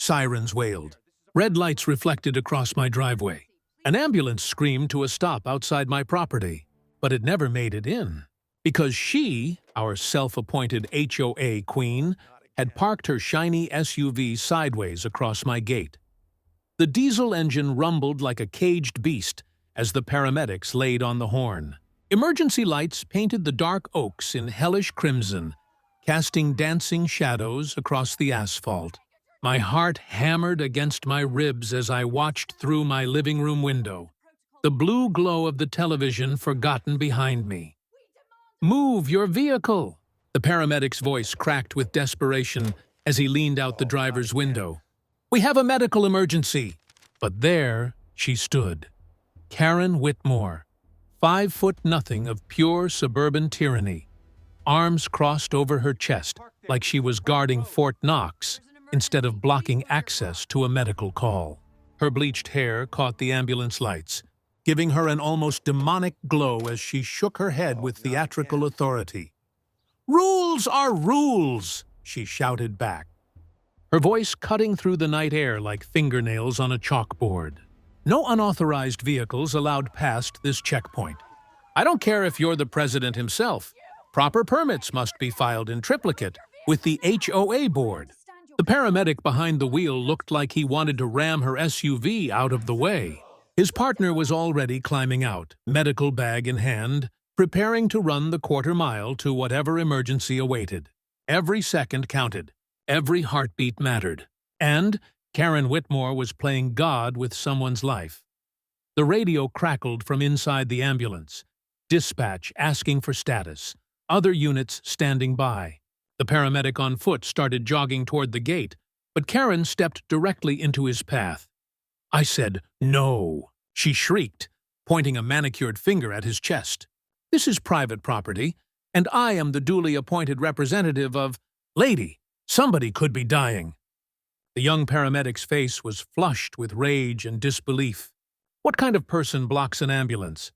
Sirens wailed. Red lights reflected across my driveway. An ambulance screamed to a stop outside my property, but it never made it in. Because she, our self-appointed HOA queen, had parked her shiny SUV sideways across my gate. The diesel engine rumbled like a caged beast as the paramedics laid on the horn. Emergency lights painted the dark oaks in hellish crimson, casting dancing shadows across the asphalt. My heart hammered against my ribs as I watched through my living room window, the blue glow of the television forgotten behind me. "Move your vehicle!" The paramedic's voice cracked with desperation as he leaned out the driver's window. "We have a medical emergency!" But there she stood, Karen Whitmore, 5'0" of pure suburban tyranny, arms crossed over her chest like she was guarding Fort Knox instead of blocking access to a medical call. Her bleached hair caught the ambulance lights, giving her an almost demonic glow as she shook her head with theatrical authority. "Rules are rules!" she shouted back, her voice cutting through the night air like fingernails on a chalkboard. No unauthorized vehicles allowed past this checkpoint. I don't care if you're the president himself. Proper permits must be filed in triplicate with the HOA board. The paramedic behind the wheel looked like he wanted to ram her SUV out of the way. His partner was already climbing out, medical bag in hand, preparing to run the quarter-mile to whatever emergency awaited. Every second counted. Every heartbeat mattered. And Karen Whitmore was playing God with someone's life. The radio crackled from inside the ambulance. Dispatch asking for status. Other units standing by. The paramedic on foot started jogging toward the gate, but Karen stepped directly into his path. I said, "No," she shrieked, pointing a manicured finger at his chest. "This is private property, and I am the duly appointed representative of— Lady, somebody could be dying." The young paramedic's face was flushed with rage and disbelief. What kind of person blocks an ambulance?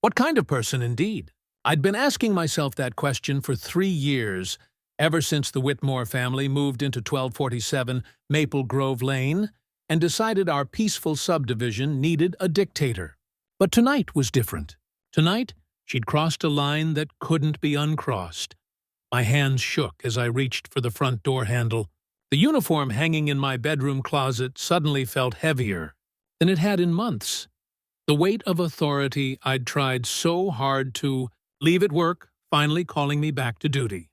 What kind of person, indeed? I'd been asking myself that question for 3 years, ever since the Whitmore family moved into 1247 Maple Grove Lane and decided our peaceful subdivision needed a dictator. But tonight was different. Tonight, she'd crossed a line that couldn't be uncrossed. My hands shook as I reached for the front door handle. The uniform hanging in my bedroom closet suddenly felt heavier than it had in months. The weight of authority I'd tried so hard to leave at work finally calling me back to duty.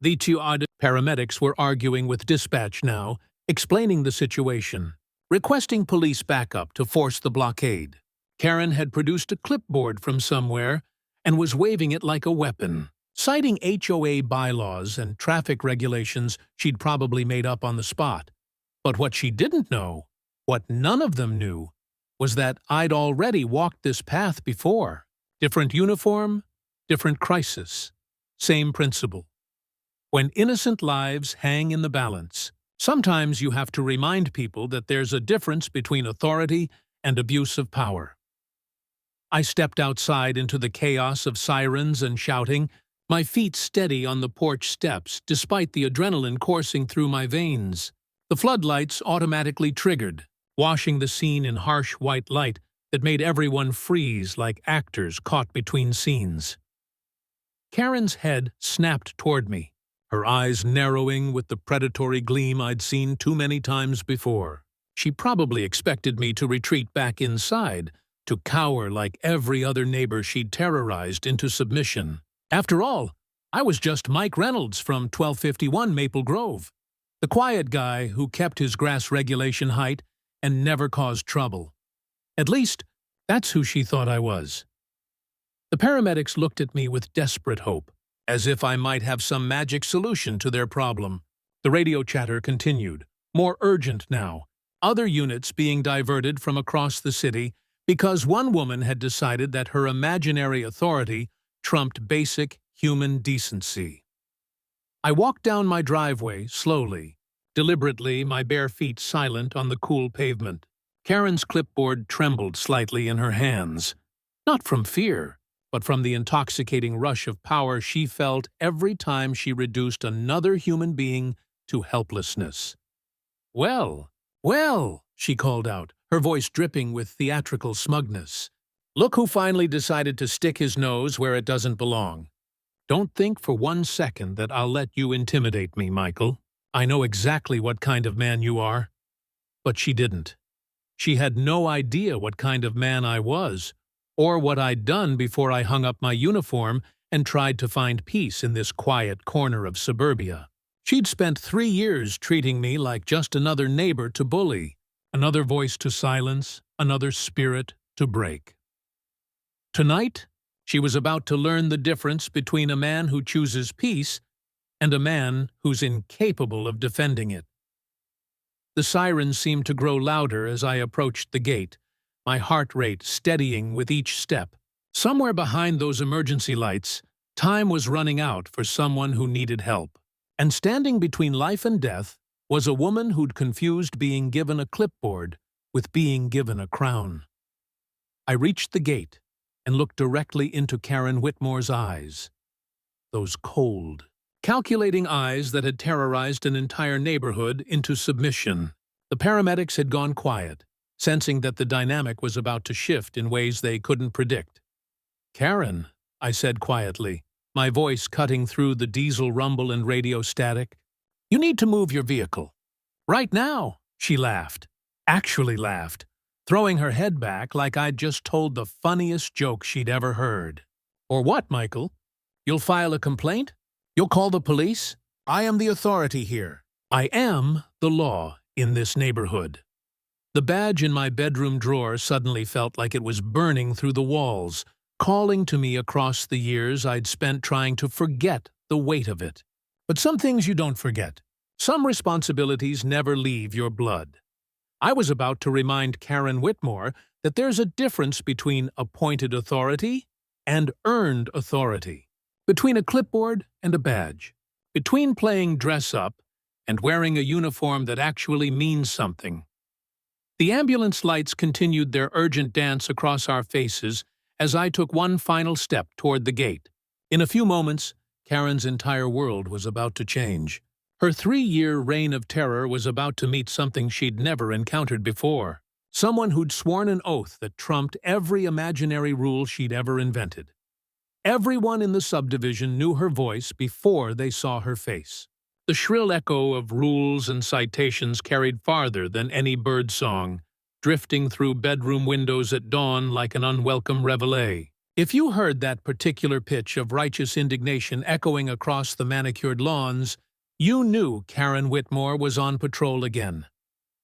The two odd paramedics were arguing with dispatch now, explaining the situation, requesting police backup to force the blockade. Karen had produced a clipboard from somewhere and was waving it like a weapon, citing HOA bylaws and traffic regulations she'd probably made up on the spot. But what she didn't know, what none of them knew, was that I'd already walked this path before. Different uniform, different crisis, same principle. When innocent lives hang in the balance, sometimes you have to remind people that there's a difference between authority and abuse of power. I stepped outside into the chaos of sirens and shouting, my feet steady on the porch steps despite the adrenaline coursing through my veins. The floodlights automatically triggered, washing the scene in harsh white light that made everyone freeze like actors caught between scenes. Karen's head snapped toward me, her eyes narrowing with the predatory gleam I'd seen too many times before. She probably expected me to retreat back inside, to cower like every other neighbor she'd terrorized into submission. After all, I was just Mike Reynolds from 1251 Maple Grove, the quiet guy who kept his grass regulation height and never caused trouble. At least, that's who she thought I was. The paramedics looked at me with desperate hope, as if I might have some magic solution to their problem. The radio chatter continued, more urgent now, other units being diverted from across the city because one woman had decided that her imaginary authority trumped basic human decency. I walked down my driveway slowly, deliberately, my bare feet silent on the cool pavement. Karen's clipboard trembled slightly in her hands, not from fear, but from the intoxicating rush of power she felt every time she reduced another human being to helplessness. Well, "Well," she called out, her voice dripping with theatrical smugness. "Look who finally decided to stick his nose where it doesn't belong. Don't think for 1 second that I'll let you intimidate me, Michael. I know exactly what kind of man you are." But she didn't. She had no idea what kind of man I was, or what I'd done before I hung up my uniform and tried to find peace in this quiet corner of suburbia. She'd spent 3 years treating me like just another neighbor to bully, another voice to silence, another spirit to break. Tonight, she was about to learn the difference between a man who chooses peace and a man who's incapable of defending it. The sirens seemed to grow louder as I approached the gate, my heart rate steadying with each step. Somewhere behind those emergency lights, time was running out for someone who needed help. And standing between life and death was a woman who'd confused being given a clipboard with being given a crown. I reached the gate and looked directly into Karen Whitmore's eyes. Those cold, calculating eyes that had terrorized an entire neighborhood into submission. The paramedics had gone quiet, sensing that the dynamic was about to shift in ways they couldn't predict. "Karen," I said quietly, my voice cutting through the diesel rumble and radio static, "you need to move your vehicle. Right now," she laughed. Actually laughed, throwing her head back like I'd just told the funniest joke she'd ever heard. "Or what, Michael? You'll file a complaint? You'll call the police? I am the authority here. I am the law in this neighborhood." The badge in my bedroom drawer suddenly felt like it was burning through the walls, calling to me across the years I'd spent trying to forget the weight of it. But some things you don't forget. Some responsibilities never leave your blood. I was about to remind Karen Whitmore that there's a difference between appointed authority and earned authority, between a clipboard and a badge, between playing dress-up and wearing a uniform that actually means something. The ambulance lights continued their urgent dance across our faces as I took one final step toward the gate. In a few moments, Karen's entire world was about to change. Her 3-year reign of terror was about to meet something she'd never encountered before. Someone who'd sworn an oath that trumped every imaginary rule she'd ever invented. Everyone in the subdivision knew her voice before they saw her face. The shrill echo of rules and citations carried farther than any bird song, drifting through bedroom windows at dawn like an unwelcome reveille. If you heard that particular pitch of righteous indignation echoing across the manicured lawns, you knew Karen Whitmore was on patrol again.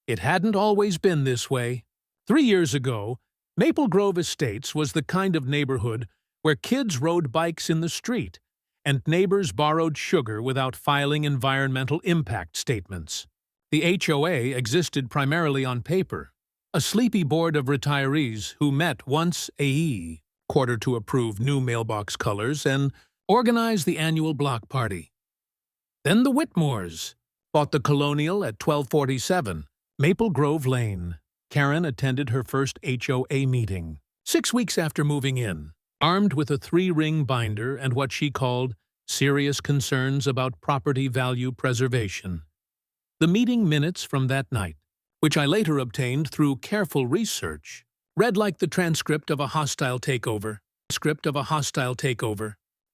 It hadn't always been this way. 3 years ago, Maple Grove Estates was the kind of neighborhood where kids rode bikes in the street and neighbors borrowed sugar without filing environmental impact statements. The HOA existed primarily on paper, a sleepy board of retirees who met once a quarter to approve new mailbox colors and organize the annual block party. Then the Whitmores bought the Colonial at 1247 Maple Grove Lane. Karen attended her first HOA meeting 6 weeks after moving in, armed with a 3-ring binder and what she called serious concerns about property value preservation. The meeting minutes from that night, which I later obtained through careful research, read like the transcript of a hostile takeover.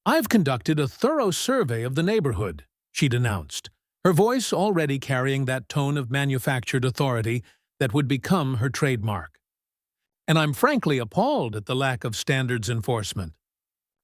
"I've conducted a thorough survey of the neighborhood," she'd announced, her voice already carrying that tone of manufactured authority that would become her trademark. "And I'm frankly appalled at the lack of standards enforcement.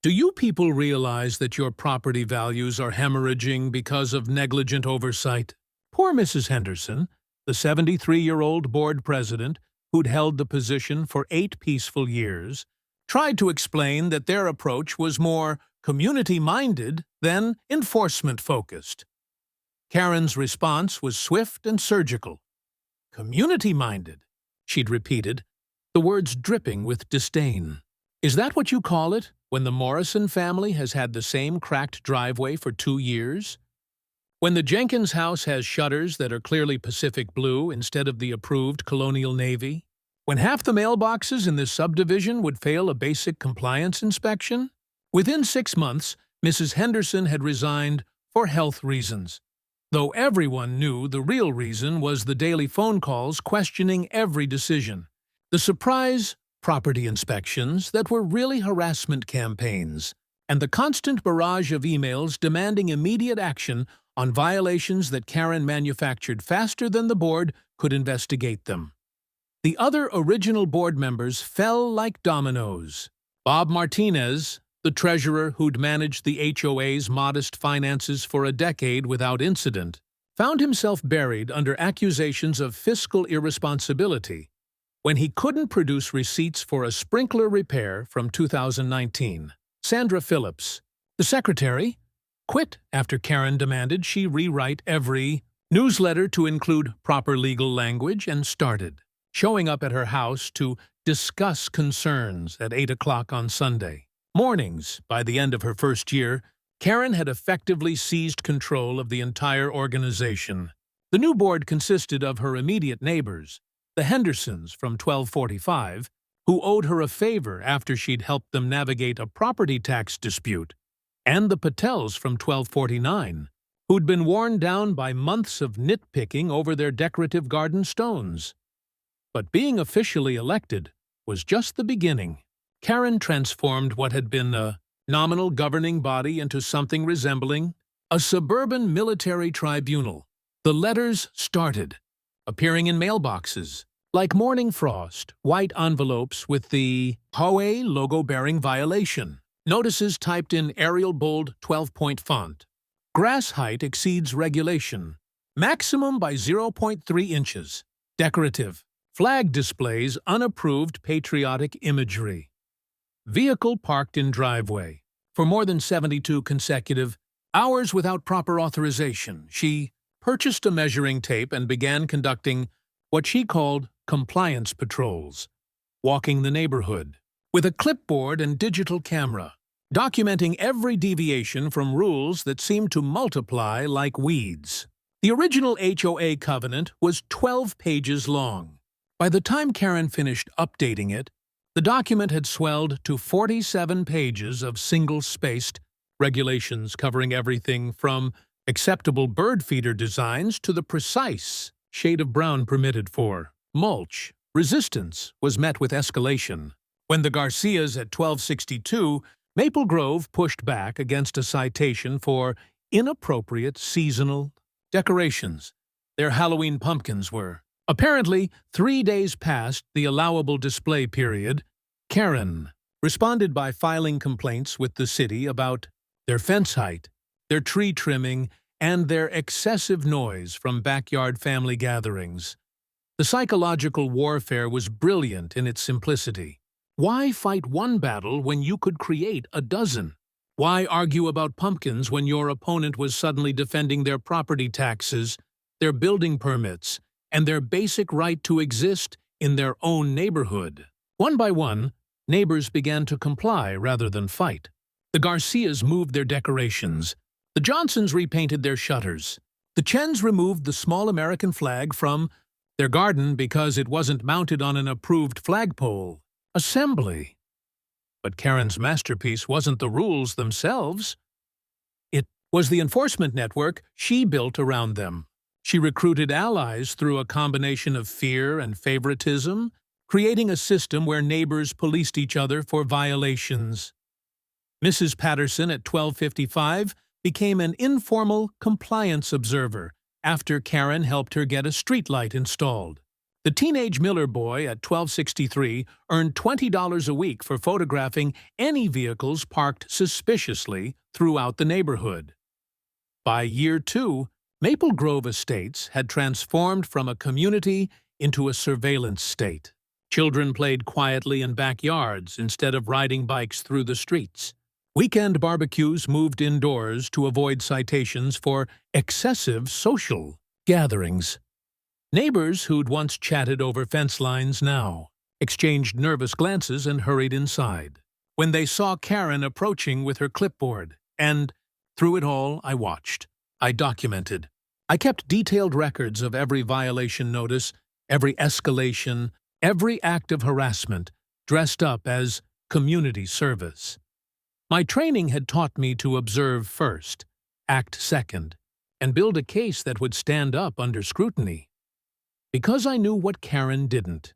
Do you people realize that your property values are hemorrhaging because of negligent oversight?" Poor Mrs. Henderson, the 73-year-old board president, who'd held the position for 8 peaceful years, tried to explain that their approach was more community-minded than enforcement-focused. Karen's response was swift and surgical. "Community-minded," she'd repeated, the words dripping with disdain. "Is that what you call it, when the Morrison family has had the same cracked driveway for 2 years? When the Jenkins house has shutters that are clearly Pacific blue instead of the approved Colonial Navy? When half the mailboxes in this subdivision would fail a basic compliance inspection?" Within 6 months, Mrs. Henderson had resigned for health reasons. though everyone knew the real reason was the daily phone calls questioning every decision. The surprise property inspections that were really harassment campaigns, and the constant barrage of emails demanding immediate action on violations that Karen manufactured faster than the board could investigate them. The other original board members fell like dominoes. Bob Martinez, the treasurer who'd managed the HOA's modest finances for a decade without incident, found himself buried under accusations of fiscal irresponsibility when he couldn't produce receipts for a sprinkler repair from 2019. Sandra Phillips, the secretary, quit after Karen demanded she rewrite every newsletter to include proper legal language and started showing up at her house to discuss concerns at 8 o'clock on Sunday mornings. By the end of her first year, Karen had effectively seized control of the entire organization. The new board consisted of her immediate neighbors, the Hendersons from 1245, who owed her a favor after she'd helped them navigate a property tax dispute, and the Patels from 1249, who'd been worn down by months of nitpicking over their decorative garden stones. But being officially elected was just the beginning. Karen transformed what had been a nominal governing body into something resembling a suburban military tribunal. The letters started appearing in mailboxes, like morning frost, white envelopes with the HOA logo-bearing violation. Notices typed in Arial bold 12-point font. Grass height exceeds regulation. Maximum by 0.3 inches. Decorative. Flag displays unapproved patriotic imagery. Vehicle parked in driveway. For more than 72 consecutive hours without proper authorization, she purchased a measuring tape and began conducting what she called compliance patrols, walking the neighborhood with a clipboard and digital camera, documenting every deviation from rules that seemed to multiply like weeds. The original HOA covenant was 12 pages long. By the time Karen finished updating it, the document had swelled to 47 pages of single-spaced regulations covering everything from acceptable bird feeder designs to the precise shade of brown permitted for mulch. Resistance was met with escalation. When the Garcias at 1262, Maple Grove pushed back against a citation for inappropriate seasonal decorations. Their Halloween pumpkins were apparently 3 days past the allowable display period. Karen responded by filing complaints with the city about their fence height, their tree trimming, and their excessive noise from backyard family gatherings. The psychological warfare was brilliant in its simplicity. Why fight one battle when you could create a dozen? Why argue about pumpkins when your opponent was suddenly defending their property taxes, their building permits, and their basic right to exist in their own neighborhood? One by one, neighbors began to comply rather than fight. The Garcias moved their decorations. The Johnsons repainted their shutters. The Chens removed the small American flag from their garden because it wasn't mounted on an approved flagpole. Assembly. But Karen's masterpiece wasn't the rules themselves. It was the enforcement network she built around them. She recruited allies through a combination of fear and favoritism, creating a system where neighbors policed each other for violations. Mrs. Patterson at 1255 became an informal compliance observer after Karen helped her get a streetlight installed. The teenage Miller boy at 1263 earned $20 a week for photographing any vehicles parked suspiciously throughout the neighborhood. By year 2, Maple Grove Estates had transformed from a community into a surveillance state. Children played quietly in backyards instead of riding bikes through the streets. Weekend barbecues moved indoors to avoid citations for excessive social gatherings. Neighbors who'd once chatted over fence lines now exchanged nervous glances and hurried inside when they saw Karen approaching with her clipboard. And through it all, I watched. I documented. I kept detailed records of every violation notice, every escalation, every act of harassment, dressed up as community service. My training had taught me to observe first, act second, and build a case that would stand up under scrutiny. Because I knew what Karen didn't,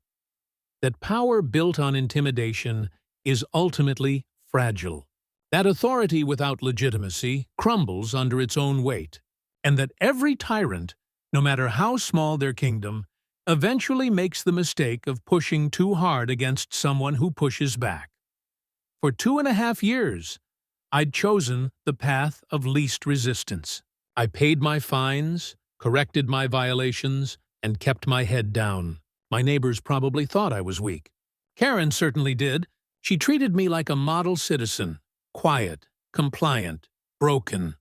that power built on intimidation is ultimately fragile, that authority without legitimacy crumbles under its own weight, and that every tyrant, no matter how small their kingdom, eventually makes the mistake of pushing too hard against someone who pushes back. For 2.5 years, I'd chosen the path of least resistance. I paid my fines, corrected my violations, and kept my head down. My neighbors probably thought I was weak. Karen certainly did. She treated me like a model citizen, quiet, compliant, broken.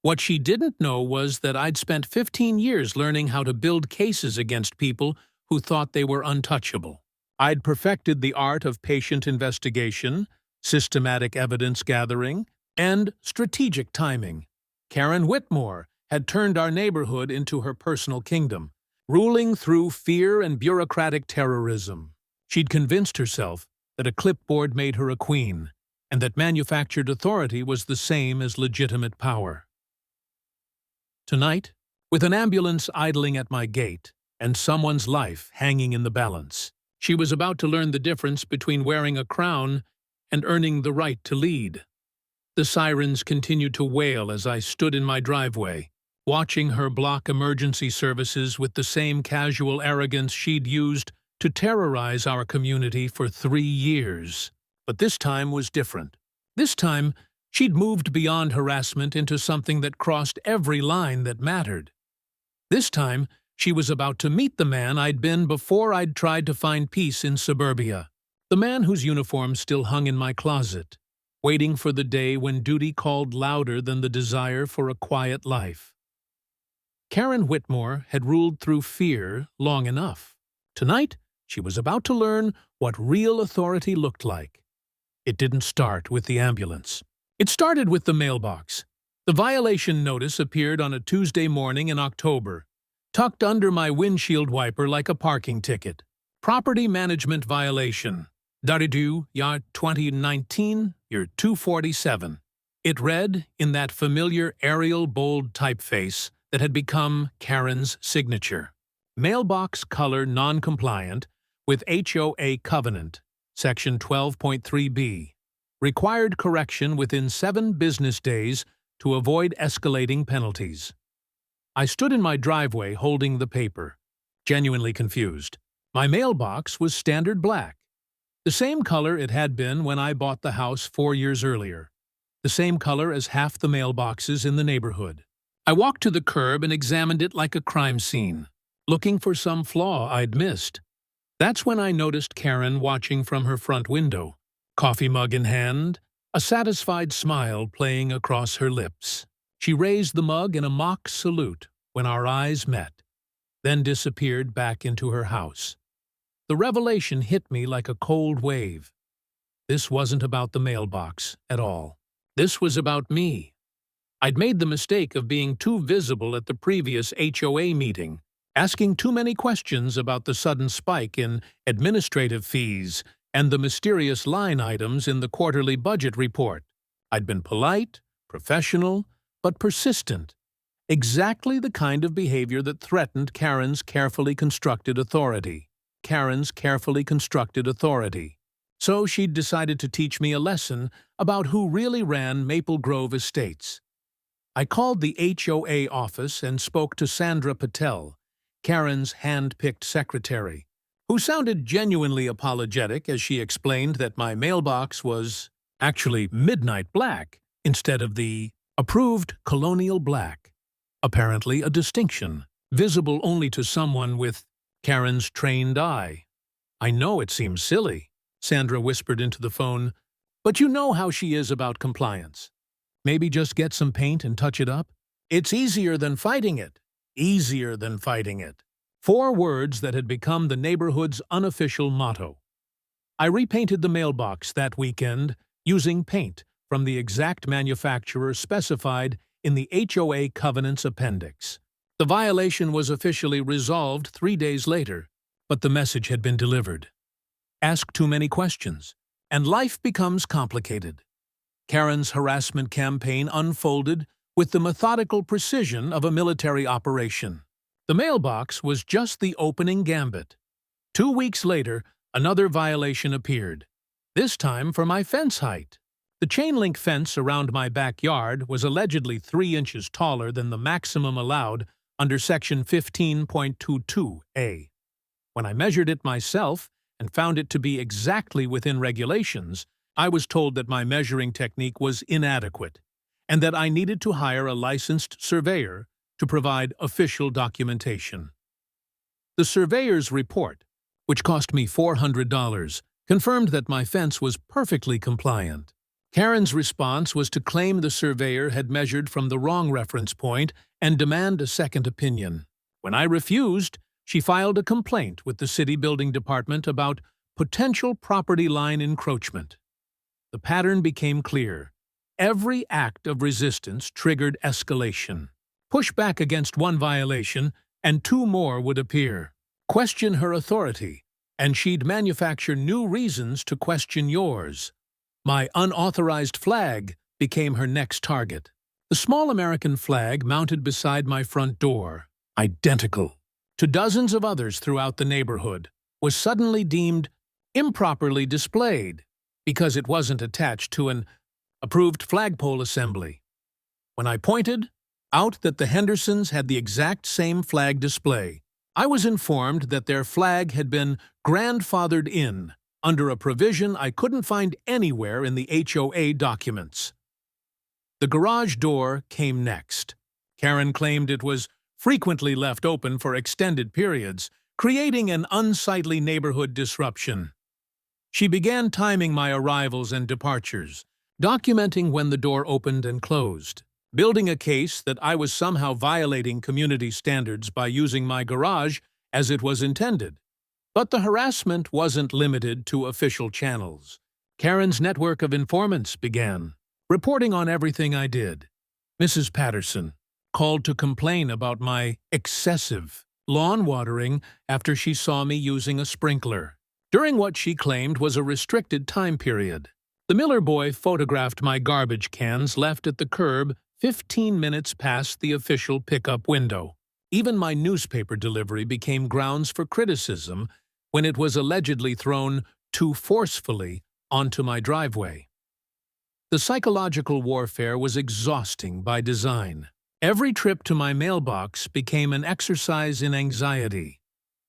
What she didn't know was that I'd spent 15 years learning how to build cases against people who thought they were untouchable. I'd perfected the art of patient investigation, systematic evidence gathering, and strategic timing. Karen Whitmore had turned our neighborhood into her personal kingdom, ruling through fear and bureaucratic terrorism. She'd convinced herself that a clipboard made her a queen, and that manufactured authority was the same as legitimate power. Tonight, with an ambulance idling at my gate and someone's life hanging in the balance, she was about to learn the difference between wearing a crown and earning the right to lead. The sirens continued to wail as I stood in my driveway, watching her block emergency services with the same casual arrogance she'd used to terrorize our community for 3 years. But this time was different. This time, she'd moved beyond harassment into something that crossed every line that mattered. This time, she was about to meet the man I'd been before I'd tried to find peace in suburbia. The man whose uniform still hung in my closet, waiting for the day when duty called louder than the desire for a quiet life. Karen Whitmore had ruled through fear long enough. Tonight, she was about to learn what real authority looked like. It didn't start with the ambulance. It started with the mailbox. The violation notice appeared on a Tuesday morning in October, tucked under my windshield wiper like a parking ticket. Property management violation. Daridu, Yar 2019, Year 247. It read in that familiar Arial bold typeface that had become Karen's signature. Mailbox color non-compliant with HOA covenant, Section 12.3b. Required correction within 7 business days to avoid escalating penalties. I stood in my driveway holding the paper, genuinely confused. My mailbox was standard black, the same color it had been when I bought the house 4 years earlier, the same color as half the mailboxes in the neighborhood. I walked to the curb and examined it like a crime scene, looking for some flaw I'd missed. That's when I noticed Karen watching from her front window, coffee mug in hand, a satisfied smile playing across her lips. She raised the mug in a mock salute when our eyes met, then disappeared back into her house. The revelation hit me like a cold wave. This wasn't about the mailbox at all. This was about me. I'd made the mistake of being too visible at the previous HOA meeting, asking too many questions about the sudden spike in administrative fees and the mysterious line items in the quarterly budget report. I'd been polite, professional, but persistent. Exactly the kind of behavior that threatened Karen's carefully constructed authority. So she'd decided to teach me a lesson about who really ran Maple Grove Estates. I called the HOA office and spoke to Sandra Patel, Karen's hand-picked secretary, who sounded genuinely apologetic as she explained that my mailbox was actually midnight black instead of the approved colonial black, apparently a distinction, visible only to someone with Karen's trained eye. "I know it seems silly," Sandra whispered into the phone, "but you know how she is about compliance. Maybe just get some paint and touch it up? It's easier than fighting it. Easier than fighting it." 4 words that had become the neighborhood's unofficial motto. I repainted the mailbox that weekend using paint from the exact manufacturer specified in the HOA Covenant's appendix. The violation was officially resolved 3 days later, but the message had been delivered. Ask too many questions, and life becomes complicated. Karen's harassment campaign unfolded with the methodical precision of a military operation. The mailbox was just the opening gambit. 2 weeks later, another violation appeared, this time for my fence height. The chain-link fence around my backyard was allegedly 3 inches taller than the maximum allowed under Section 15.22a. When I measured it myself and found it to be exactly within regulations, I was told that my measuring technique was inadequate and that I needed to hire a licensed surveyor to provide official documentation. The surveyor's report, which cost me $400, confirmed that my fence was perfectly compliant. Karen's response was to claim the surveyor had measured from the wrong reference point and demand a second opinion. When I refused, she filed a complaint with the city building department about potential property line encroachment. The pattern became clear. Every act of resistance triggered escalation. Push back against one violation, and 2 more would appear. Question her authority, and she'd manufacture new reasons to question yours. My unauthorized flag became her next target. The small American flag mounted beside my front door, identical to dozens of others throughout the neighborhood, was suddenly deemed improperly displayed because it wasn't attached to an approved flagpole assembly. When I pointed out that the Hendersons had the exact same flag display, I was informed that their flag had been grandfathered in under a provision I couldn't find anywhere in the HOA documents. The garage door came next. Karen claimed it was frequently left open for extended periods, creating an unsightly neighborhood disruption. She began timing my arrivals and departures, documenting when the door opened and closed, building a case that I was somehow violating community standards by using my garage as it was intended. But the harassment wasn't limited to official channels. Karen's network of informants began, reporting on everything I did. Mrs. Patterson called to complain about my excessive lawn watering after she saw me using a sprinkler, during what she claimed was a restricted time period. The Miller boy photographed my garbage cans left at the curb 15 minutes past the official pickup window. Even my newspaper delivery became grounds for criticism when it was allegedly thrown too forcefully onto my driveway. The psychological warfare was exhausting by design. Every trip to my mailbox became an exercise in anxiety.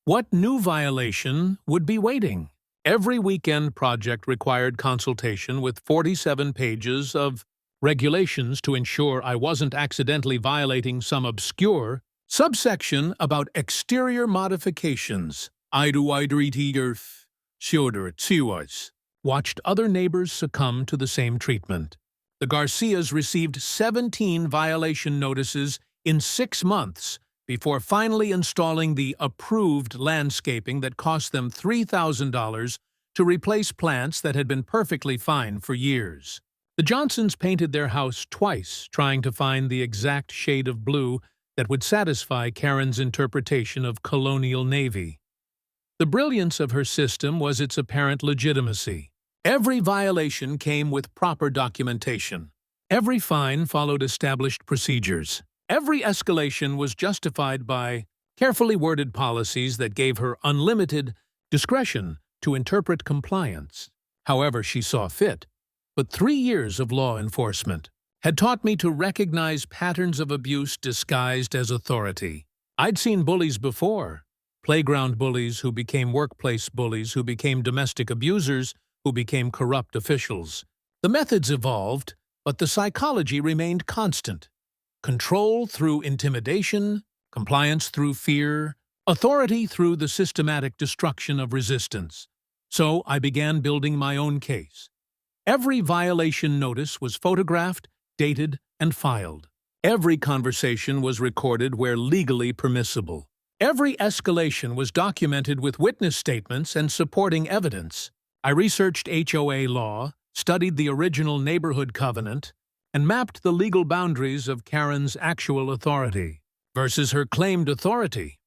What new violation would be waiting? Every weekend project required consultation with 47 pages of regulations to ensure I wasn't accidentally violating some obscure subsection about exterior modifications. Watched other neighbors succumb to the same treatment. The Garcias received 17 violation notices in 6 months before finally installing the approved landscaping that cost them $3,000 to replace plants that had been perfectly fine for years. The Johnsons painted their house twice, trying to find the exact shade of blue that would satisfy Karen's interpretation of colonial navy. The brilliance of her system was its apparent legitimacy. Every violation came with proper documentation. Every fine followed established procedures. Every escalation was justified by carefully worded policies that gave her unlimited discretion to interpret compliance however she saw fit. But 3 years of law enforcement had taught me to recognize patterns of abuse disguised as authority. I'd seen bullies before. Playground bullies who became workplace bullies, who became domestic abusers, who became corrupt officials. The methods evolved, but the psychology remained constant. Control through intimidation, compliance through fear, authority through the systematic destruction of resistance. So I began building my own case. Every violation notice was photographed, dated, and filed. Every conversation was recorded where legally permissible. Every escalation was documented with witness statements and supporting evidence. I researched HOA law, studied the original neighborhood covenant, and mapped the legal boundaries of Karen's actual authority versus her claimed authority.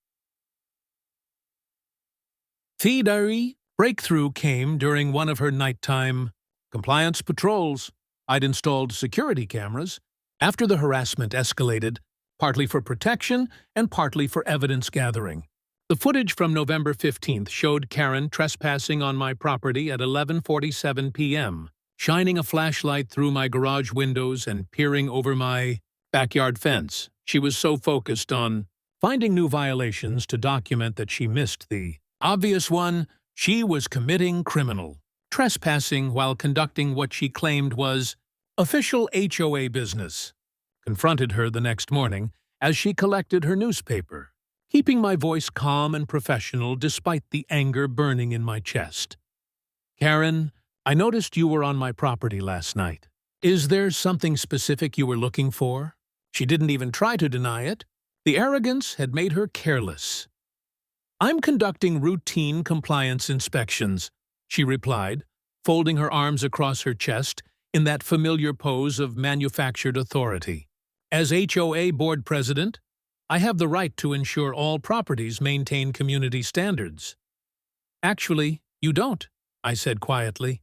The breakthrough came during one of her nighttime compliance patrols. I'd installed security cameras, After the harassment escalated, partly for protection and partly for evidence gathering. The footage from November 15th showed Karen trespassing on my property at 11:47 p.m., shining a flashlight through my garage windows and peering over my backyard fence. She was so focused on finding new violations to document that she missed the obvious one. She was committing criminal trespassing while conducting what she claimed was official HOA business. Confronted her the next morning as she collected her newspaper, keeping my voice calm and professional despite the anger burning in my chest. Karen, I noticed you were on my property last night. Is there something specific you were looking for? She didn't even try to deny it. The arrogance had made her careless. I'm conducting routine compliance inspections, she replied, folding her arms across her chest in that familiar pose of manufactured authority. As HOA board president, I have the right to ensure all properties maintain community standards. Actually, you don't, I said quietly.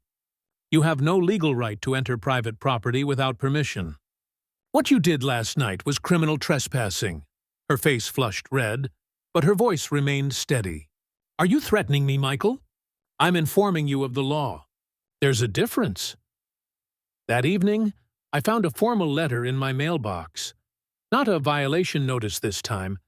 You have no legal right to enter private property without permission. What you did last night was criminal trespassing. Her face flushed red, but her voice remained steady. Are you threatening me, Michael? I'm informing you of the law. There's a difference. That evening, I found a formal letter in my mailbox. Not a violation notice this time,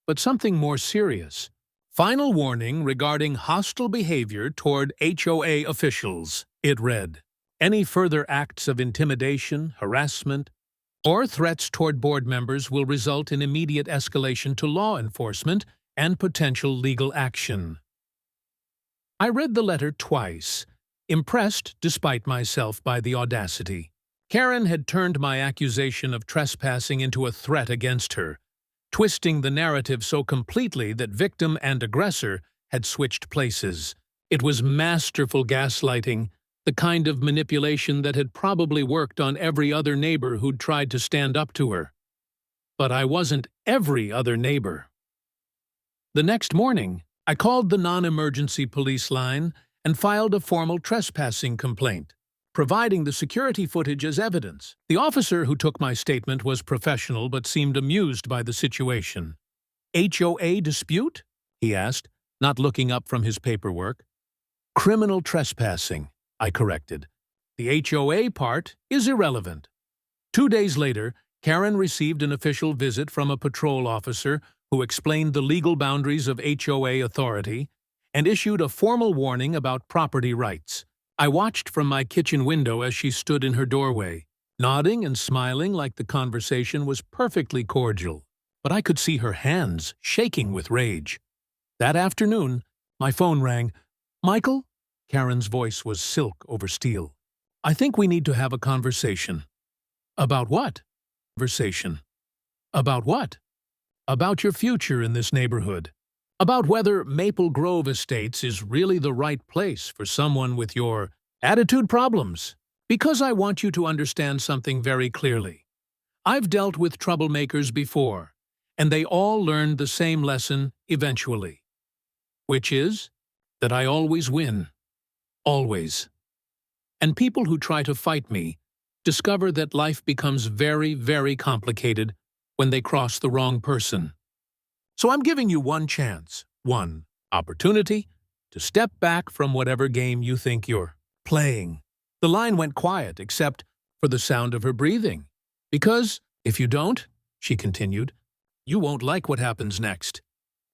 but something more serious. Final warning regarding hostile behavior toward HOA officials, it read. Any further acts of intimidation, harassment, or threats toward board members will result in immediate escalation to law enforcement and potential legal action. I read the letter twice, impressed despite myself by the audacity. Karen had turned my accusation of trespassing into a threat against her, twisting the narrative so completely that victim and aggressor had switched places. It was masterful gaslighting, the kind of manipulation that had probably worked on every other neighbor who'd tried to stand up to her. But I wasn't every other neighbor. The next morning, I called the non-emergency police line and filed a formal trespassing complaint, providing the security footage as evidence. The officer who took my statement was professional but seemed amused by the situation. HOA dispute? He asked, not looking up from his paperwork. Criminal trespassing, I corrected. The HOA part is irrelevant. 2 days later, Karen received an official visit from a patrol officer who explained the legal boundaries of HOA authority and issued a formal warning about property rights. I watched from my kitchen window as she stood in her doorway, nodding and smiling like the conversation was perfectly cordial, but I could see her hands shaking with rage. That afternoon, my phone rang. Michael? Karen's voice was silk over steel. I think we need to have a conversation. About what? Conversation. About what? About your future in this neighborhood. About whether Maple Grove Estates is really the right place for someone with your attitude problems. Because I want you to understand something very clearly. I've dealt with troublemakers before, and they all learned the same lesson eventually. Which is that I always win. Always. And people who try to fight me discover that life becomes very, very complicated when they cross the wrong person. So I'm giving you one chance, one opportunity to step back from whatever game you think you're playing. The line went quiet except for the sound of her breathing. Because if you don't, she continued, you won't like what happens next.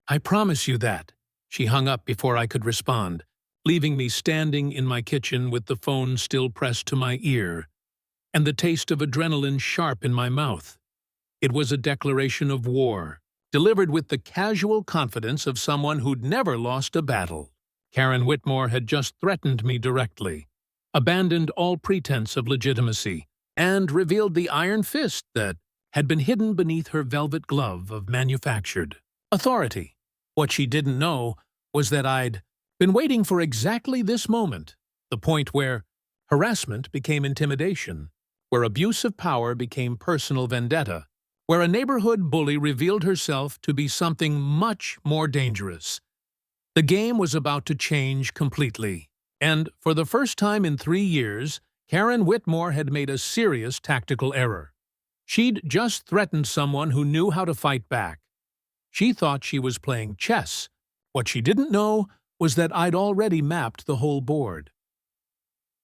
I promise you that. She hung up before I could respond, leaving me standing in my kitchen with the phone still pressed to my ear and the taste of adrenaline sharp in my mouth. It was a declaration of war, delivered with the casual confidence of someone who'd never lost a battle. Karen Whitmore had just threatened me directly, abandoned all pretense of legitimacy, and revealed the iron fist that had been hidden beneath her velvet glove of manufactured authority. What she didn't know was that I'd been waiting for exactly this moment, the point where harassment became intimidation, where abuse of power became personal vendetta, where a neighborhood bully revealed herself to be something much more dangerous. The game was about to change completely, and for the first time in 3 years, Karen Whitmore had made a serious tactical error. She'd just threatened someone who knew how to fight back. She thought she was playing chess. What she didn't know was that I'd already mapped the whole board.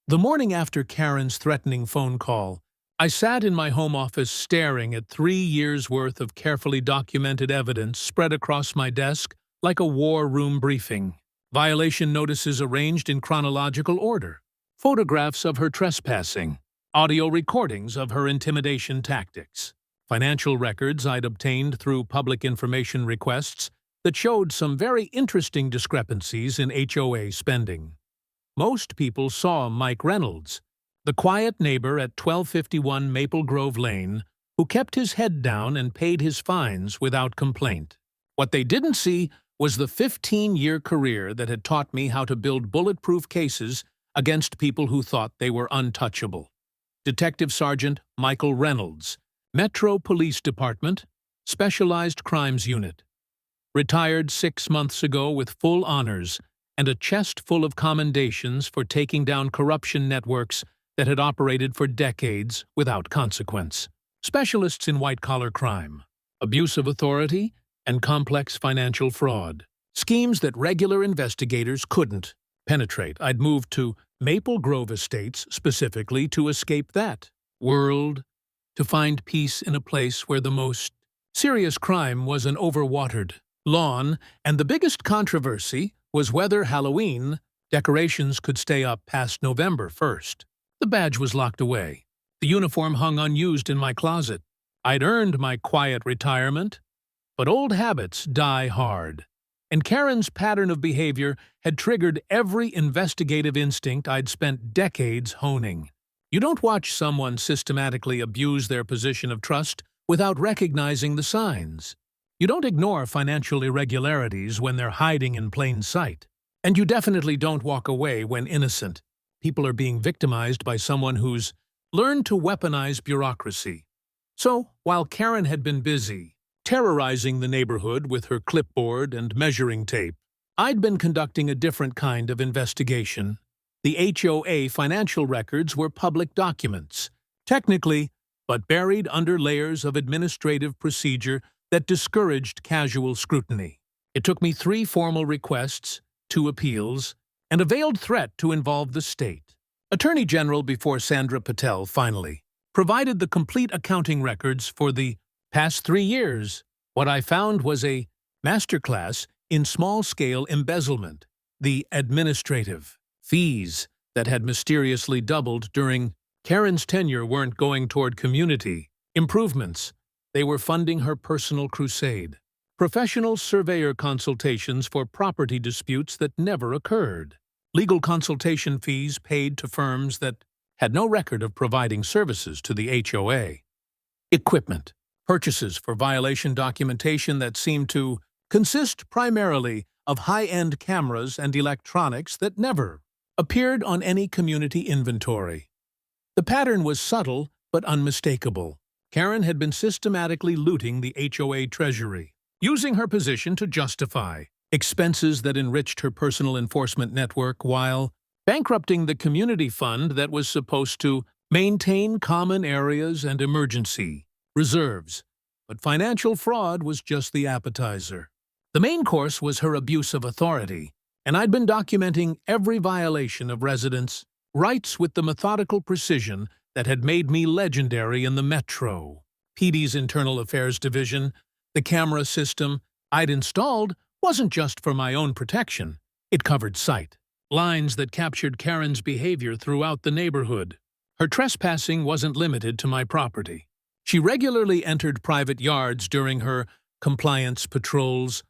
The morning after Karen's threatening phone call, I sat in my home office staring at 3 years' worth of carefully documented evidence spread across my desk like a war room briefing. Violation notices arranged in chronological order, photographs of her trespassing, audio recordings of her intimidation tactics, financial records I'd obtained through public information requests that showed some very interesting discrepancies in HOA spending. Most people saw Mike Reynolds, the quiet neighbor at 1251 Maple Grove Lane, who kept his head down and paid his fines without complaint. What they didn't see was the 15-year career that had taught me how to build bulletproof cases against people who thought they were untouchable. Detective Sergeant Michael Reynolds, Metro Police Department, Specialized Crimes Unit. Retired 6 months ago with full honors and a chest full of commendations for taking down corruption networks that had operated for decades without consequence. Specialists in white-collar crime, abuse of authority, and complex financial fraud. Schemes that regular investigators couldn't penetrate. I'd moved to Maple Grove Estates specifically to escape that world, to find peace in a place where the most serious crime was an overwatered lawn, and the biggest controversy was whether Halloween decorations could stay up past November 1st. The badge was locked away. The uniform hung unused in my closet. I'd earned my quiet retirement, but old habits die hard. And Karen's pattern of behavior had triggered every investigative instinct I'd spent decades honing. You don't watch someone systematically abuse their position of trust without recognizing the signs. You don't ignore financial irregularities when they're hiding in plain sight. And you definitely don't walk away when innocent. People are being victimized by someone who's learned to weaponize bureaucracy. So, while Karen had been busy, terrorizing the neighborhood with her clipboard and measuring tape, I'd been conducting a different kind of investigation. The HOA financial records were public documents, technically, but buried under layers of administrative procedure that discouraged casual scrutiny. It took me 3 formal requests, 2 appeals, and a veiled threat to involve the state. Attorney General before Sandra Patel finally provided the complete accounting records for the past 3 years. What I found was a masterclass in small-scale embezzlement. The administrative fees that had mysteriously doubled during Karen's tenure weren't going toward community improvements. They were funding her personal crusade. Professional surveyor consultations for property disputes that never occurred. Legal consultation fees paid to firms that had no record of providing services to the HOA. Equipment. Purchases for violation documentation that seemed to consist primarily of high-end cameras and electronics that never appeared on any community inventory. The pattern was subtle but unmistakable. Karen had been systematically looting the HOA treasury, using her position to justify expenses that enriched her personal enforcement network while bankrupting the community fund that was supposed to maintain common areas and emergency reserves. But financial fraud was just the appetizer. The main course was her abuse of authority, and I'd been documenting every violation of residents' rights with the methodical precision that had made me legendary in the Metro. PD's Internal Affairs Division, the camera system I'd installed wasn't just for my own protection. It covered sight lines that captured Karen's behavior throughout the neighborhood. Her trespassing wasn't limited to my property. She regularly entered private yards during her compliance patrols,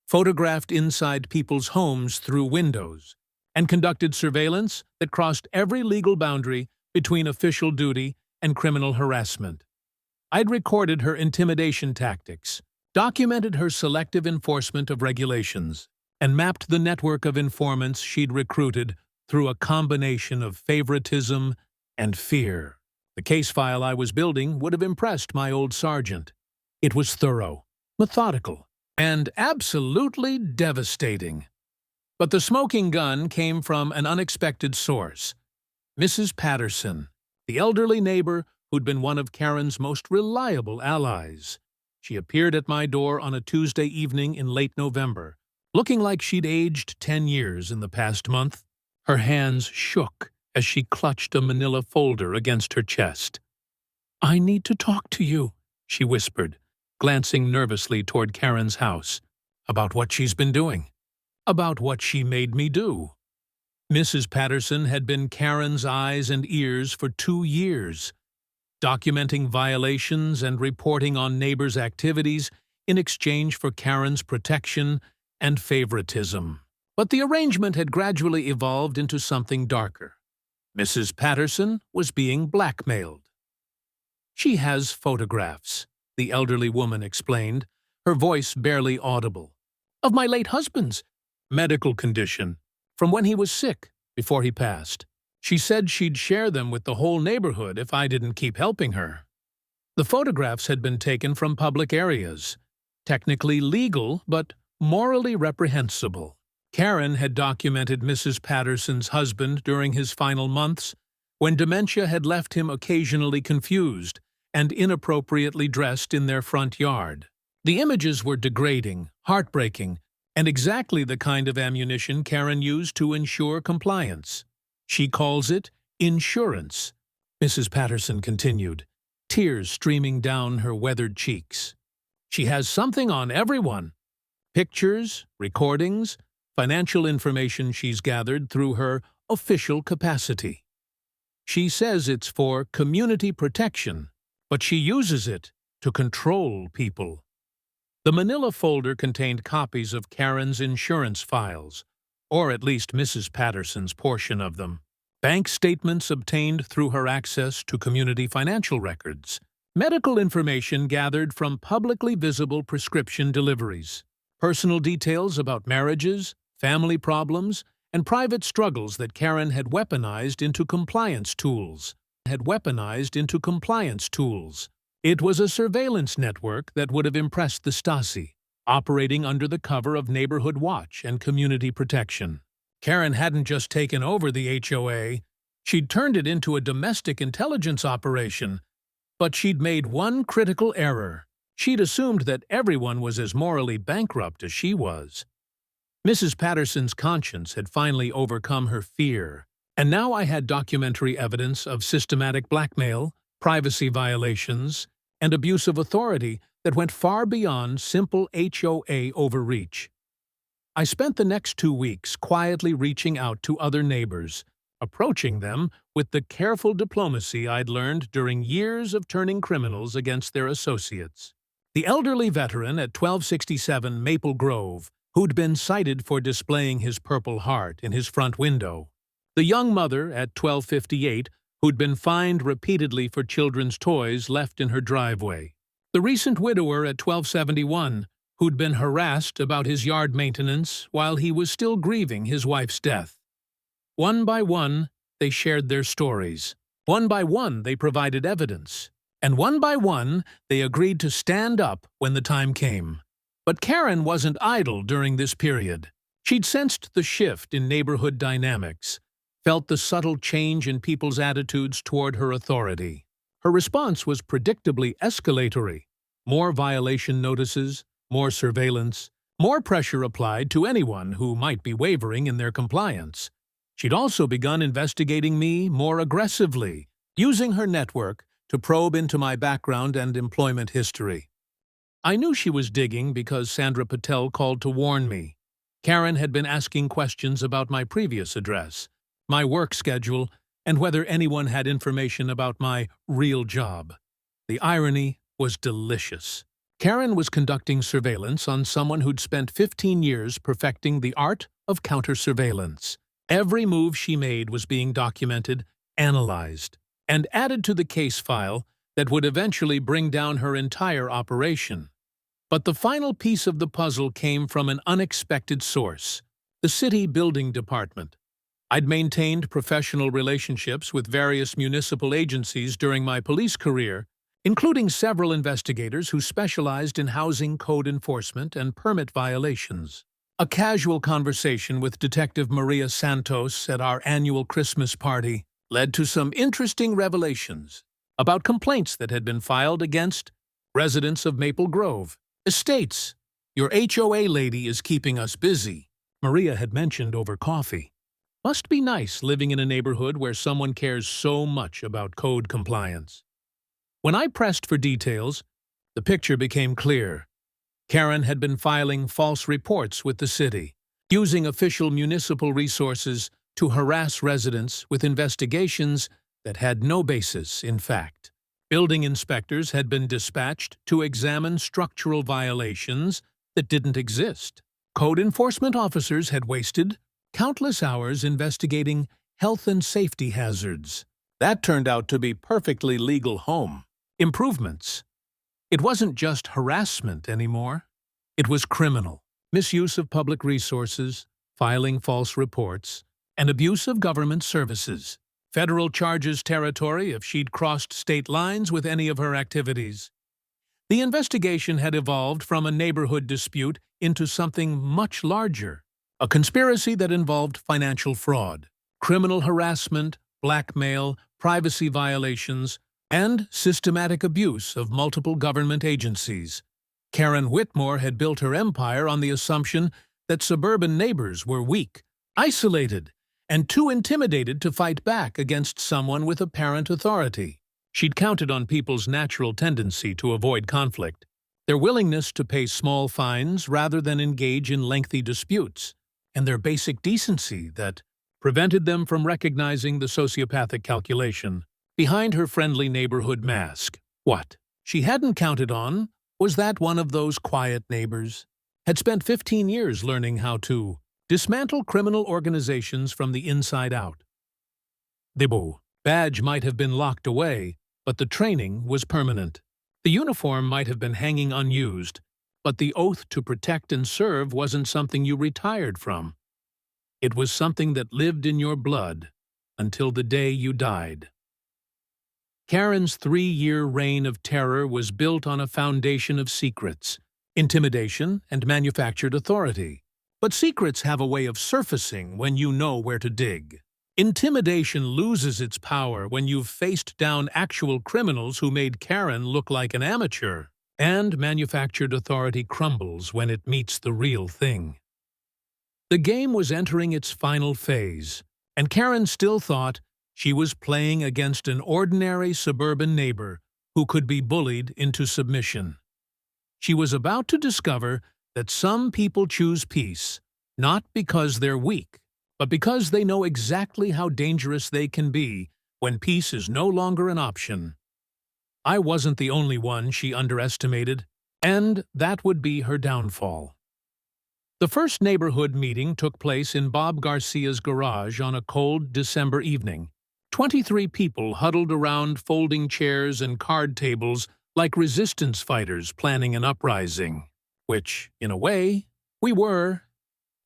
photographed inside people's homes through windows, and conducted surveillance that crossed every legal boundary between official duty and criminal harassment. I'd recorded her intimidation tactics, documented her selective enforcement of regulations, and mapped the network of informants she'd recruited through a combination of favoritism and fear. The case file I was building would have impressed my old sergeant. It was thorough, methodical, and absolutely devastating. But the smoking gun came from an unexpected source. Mrs. Patterson, the elderly neighbor who'd been one of Karen's most reliable allies. She appeared at my door on a Tuesday evening in late November, looking like she'd aged 10 years in the past month. Her hands shook as she clutched a manila folder against her chest. "I need to talk to you," she whispered, glancing nervously toward Karen's house. "About what she's been doing. About what she made me do." Mrs. Patterson had been Karen's eyes and ears for 2 years, documenting violations and reporting on neighbors' activities in exchange for Karen's protection and favoritism. But the arrangement had gradually evolved into something darker. Mrs. Patterson was being blackmailed. "She has photographs," the elderly woman explained, her voice barely audible, "of my late husband's medical condition from when he was sick before he passed. She said she'd share them with the whole neighborhood if I didn't keep helping her." The photographs had been taken from public areas, technically legal but morally reprehensible. Karen had documented Mrs. Patterson's husband during his final months, when dementia had left him occasionally confused and inappropriately dressed in their front yard. The images were degrading, heartbreaking, and exactly the kind of ammunition Karen used to ensure compliance. "She calls it insurance," Mrs. Patterson continued, tears streaming down her weathered cheeks. "She has something on everyone. Pictures, recordings, financial information she's gathered through her official capacity. She says it's for community protection, but she uses it to control people." The manila folder contained copies of Karen's insurance files, or at least Mrs. Patterson's portion of them, bank statements obtained through her access to community financial records, medical information gathered from publicly visible prescription deliveries, personal details about marriages, family problems, and private struggles that Karen had weaponized into compliance tools. It was a surveillance network that would have impressed the Stasi, operating under the cover of neighborhood watch and community protection. Karen hadn't just taken over the HOA, she'd turned it into a domestic intelligence operation. But she'd made one critical error. She'd assumed that everyone was as morally bankrupt as she was. Mrs. Patterson's conscience had finally overcome her fear, and now I had documentary evidence of systematic blackmail, privacy violations, and abuse of authority that went far beyond simple HOA overreach. I spent the next 2 weeks quietly reaching out to other neighbors, approaching them with the careful diplomacy I'd learned during years of turning criminals against their associates. The elderly veteran at 1267 Maple Grove, who'd been cited for displaying his Purple Heart in his front window. The young mother at 1258, who'd been fined repeatedly for children's toys left in her driveway. The recent widower at 1271, who'd been harassed about his yard maintenance while he was still grieving his wife's death. One by one, they shared their stories. One by one, they provided evidence. And one by one, they agreed to stand up when the time came. But Karen wasn't idle during this period. She'd sensed the shift in neighborhood dynamics, felt the subtle change in people's attitudes toward her authority. Her response was predictably escalatory. More violation notices, more surveillance, more pressure applied to anyone who might be wavering in their compliance. She'd also begun investigating me more aggressively, using her network to probe into my background and employment history. I knew she was digging because Sandra Patel called to warn me. Karen had been asking questions about my previous address, my work schedule, and whether anyone had information about my real job. The irony was delicious. Karen was conducting surveillance on someone who'd spent 15 years perfecting the art of counter-surveillance. Every move she made was being documented, analyzed, and added to the case file that would eventually bring down her entire operation. But the final piece of the puzzle came from an unexpected source: the city building department. I'd maintained professional relationships with various municipal agencies during my police career, including several investigators who specialized in housing code enforcement and permit violations. A casual conversation with Detective Maria Santos at our annual Christmas party led to some interesting revelations. about complaints that had been filed against residents of Maple Grove Estates. Your HOA lady is keeping us busy, Maria had mentioned over coffee. Must be nice living in a neighborhood where someone cares so much about code compliance. When I pressed for details, the picture became clear. Karen had been filing false reports with the city, using official municipal resources to harass residents with investigations that had no basis in fact. Building inspectors had been dispatched to examine structural violations that didn't exist. Code enforcement officers had wasted countless hours investigating health and safety hazards. That turned out to be perfectly legal home improvements. It wasn't just harassment anymore. It was criminal. Misuse of public resources, filing false reports, and abuse of government services. Federal charges territory if she'd crossed state lines with any of her activities. The investigation had evolved from a neighborhood dispute into something much larger, a conspiracy that involved financial fraud, criminal harassment, blackmail, privacy violations, and systematic abuse of multiple government agencies. Karen Whitmore had built her empire on the assumption that suburban neighbors were weak, isolated, and too intimidated to fight back against someone with apparent authority. She'd counted on people's natural tendency to avoid conflict, their willingness to pay small fines rather than engage in lengthy disputes, and their basic decency that prevented them from recognizing the sociopathic calculation behind her friendly neighborhood mask. What she hadn't counted on was that one of those quiet neighbors had spent 15 years learning how to dismantle criminal organizations from the inside out. The badge might have been locked away, but the training was permanent. The uniform might have been hanging unused, but the oath to protect and serve wasn't something you retired from. It was something that lived in your blood until the day you died. Karen's 3-year reign of terror was built on a foundation of secrets, intimidation, and manufactured authority. But secrets have a way of surfacing when you know where to dig. Intimidation loses its power when you've faced down actual criminals who made Karen look like an amateur. And manufactured authority crumbles when it meets the real thing. The game was entering its final phase, and Karen still thought she was playing against an ordinary suburban neighbor who could be bullied into submission. She was about to discover that some people choose peace, not because they're weak, but because they know exactly how dangerous they can be when peace is no longer an option. I wasn't the only one she underestimated, and that would be her downfall. The first neighborhood meeting took place in Bob Garcia's garage on a cold December evening. 23 people huddled around folding chairs and card tables like resistance fighters planning an uprising. Which, in a way, we were.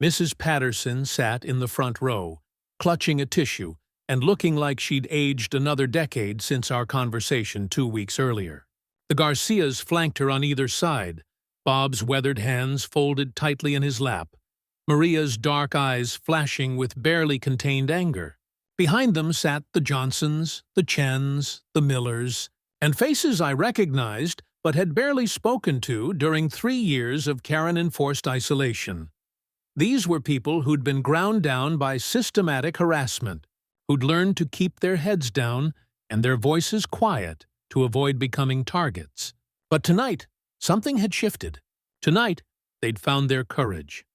Mrs. Patterson sat in the front row, clutching a tissue and looking like she'd aged another decade since our conversation 2 weeks earlier. The Garcias flanked her on either side, Bob's weathered hands folded tightly in his lap, Maria's dark eyes flashing with barely contained anger. Behind them sat the Johnsons, the Chens, the Millers, and faces I recognized but had barely spoken to during 3 years of Karen-enforced isolation. These were people who'd been ground down by systematic harassment, who'd learned to keep their heads down and their voices quiet to avoid becoming targets. But tonight, something had shifted. Tonight, they'd found their courage.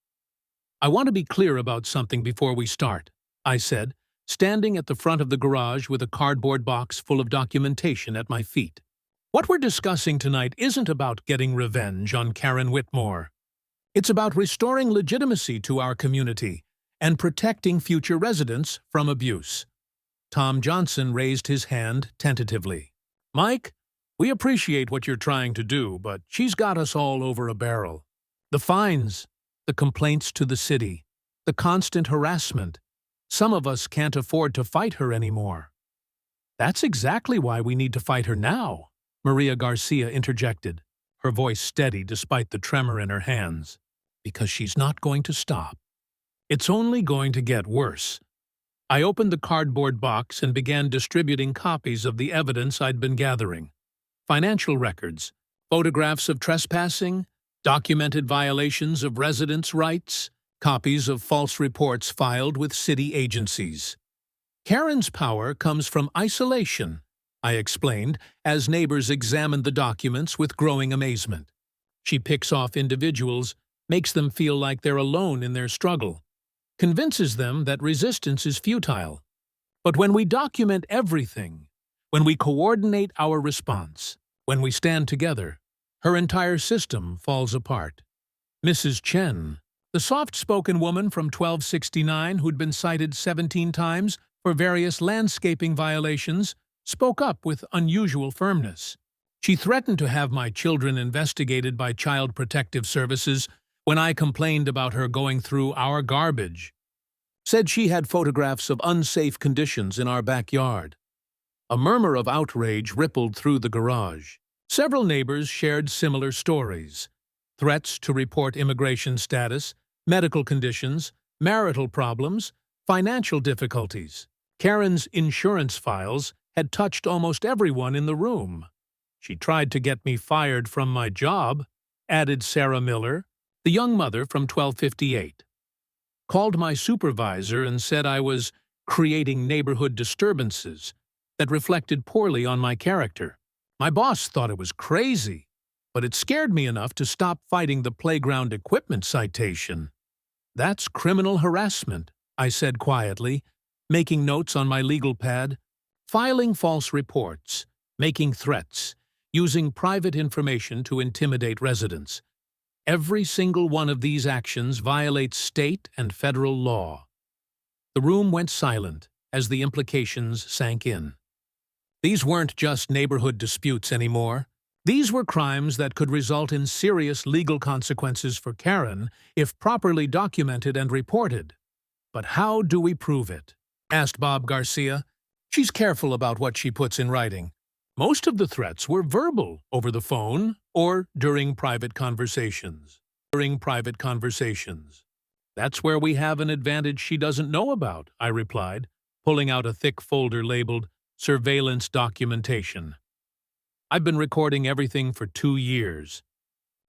"I want to be clear about something before we start," I said, standing at the front of the garage with a cardboard box full of documentation at my feet. "What we're discussing tonight isn't about getting revenge on Karen Whitmore. It's about restoring legitimacy to our community and protecting future residents from abuse." Tom Johnson raised his hand tentatively. "Mike, we appreciate what you're trying to do, but she's got us all over a barrel. The fines, the complaints to the city, the constant harassment. Some of us can't afford to fight her anymore." "That's exactly why we need to fight her now," Maria Garcia interjected, her voice steady despite the tremor in her hands. "Because she's not going to stop. It's only going to get worse. I opened the cardboard box and began distributing copies of the evidence I'd been gathering. Financial records, photographs of trespassing, documented violations of residents' rights, copies of false reports filed with city agencies. Karen's power comes from isolation, I explained, as neighbors examined the documents with growing amazement. She picks off individuals, makes them feel like they're alone in their struggle, convinces them that resistance is futile. But when we document everything, when we coordinate our response, when we stand together, her entire system falls apart. Mrs. Chen, the soft-spoken woman from 1269 who'd been cited 17 times for various landscaping violations, spoke up with unusual firmness. She threatened to have my children investigated by Child Protective Services when I complained about her going through our garbage. Said she had photographs of unsafe conditions in our backyard. A murmur of outrage rippled through the garage. Several neighbors shared similar stories. Threats to report immigration status, medical conditions, marital problems, financial difficulties. Karen's insurance files had touched almost everyone in the room. She tried to get me fired from my job, added Sarah Miller, the young mother from 1258. Called my supervisor and said I was creating neighborhood disturbances that reflected poorly on my character. My boss thought it was crazy, but it scared me enough to stop fighting the playground equipment citation. That's criminal harassment, I said quietly, making notes on my legal pad, filing false reports, making threats, using private information to intimidate residents. Every single one of these actions violates state and federal law. The room went silent as the implications sank in. These weren't just neighborhood disputes anymore. These were crimes that could result in serious legal consequences for Karen if properly documented and reported. But how do we prove it? Asked Bob Garcia. She's careful about what she puts in writing. Most of the threats were verbal, over the phone, or during private conversations. That's where we have an advantage she doesn't know about, I replied, pulling out a thick folder labeled Surveillance Documentation. I've been recording everything for 2 years.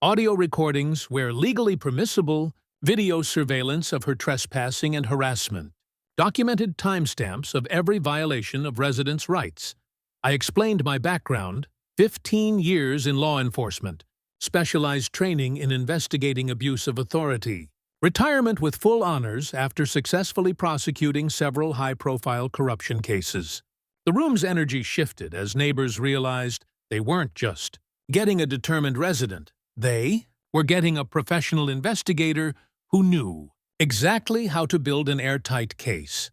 Audio recordings where legally permissible, video surveillance of her trespassing and harassment, documented timestamps of every violation of residents' rights. I explained my background, 15 years in law enforcement, specialized training in investigating abuse of authority, retirement with full honors after successfully prosecuting several high-profile corruption cases. The room's energy shifted as neighbors realized they weren't just getting a determined resident. They were getting a professional investigator who knew exactly how to build an airtight case.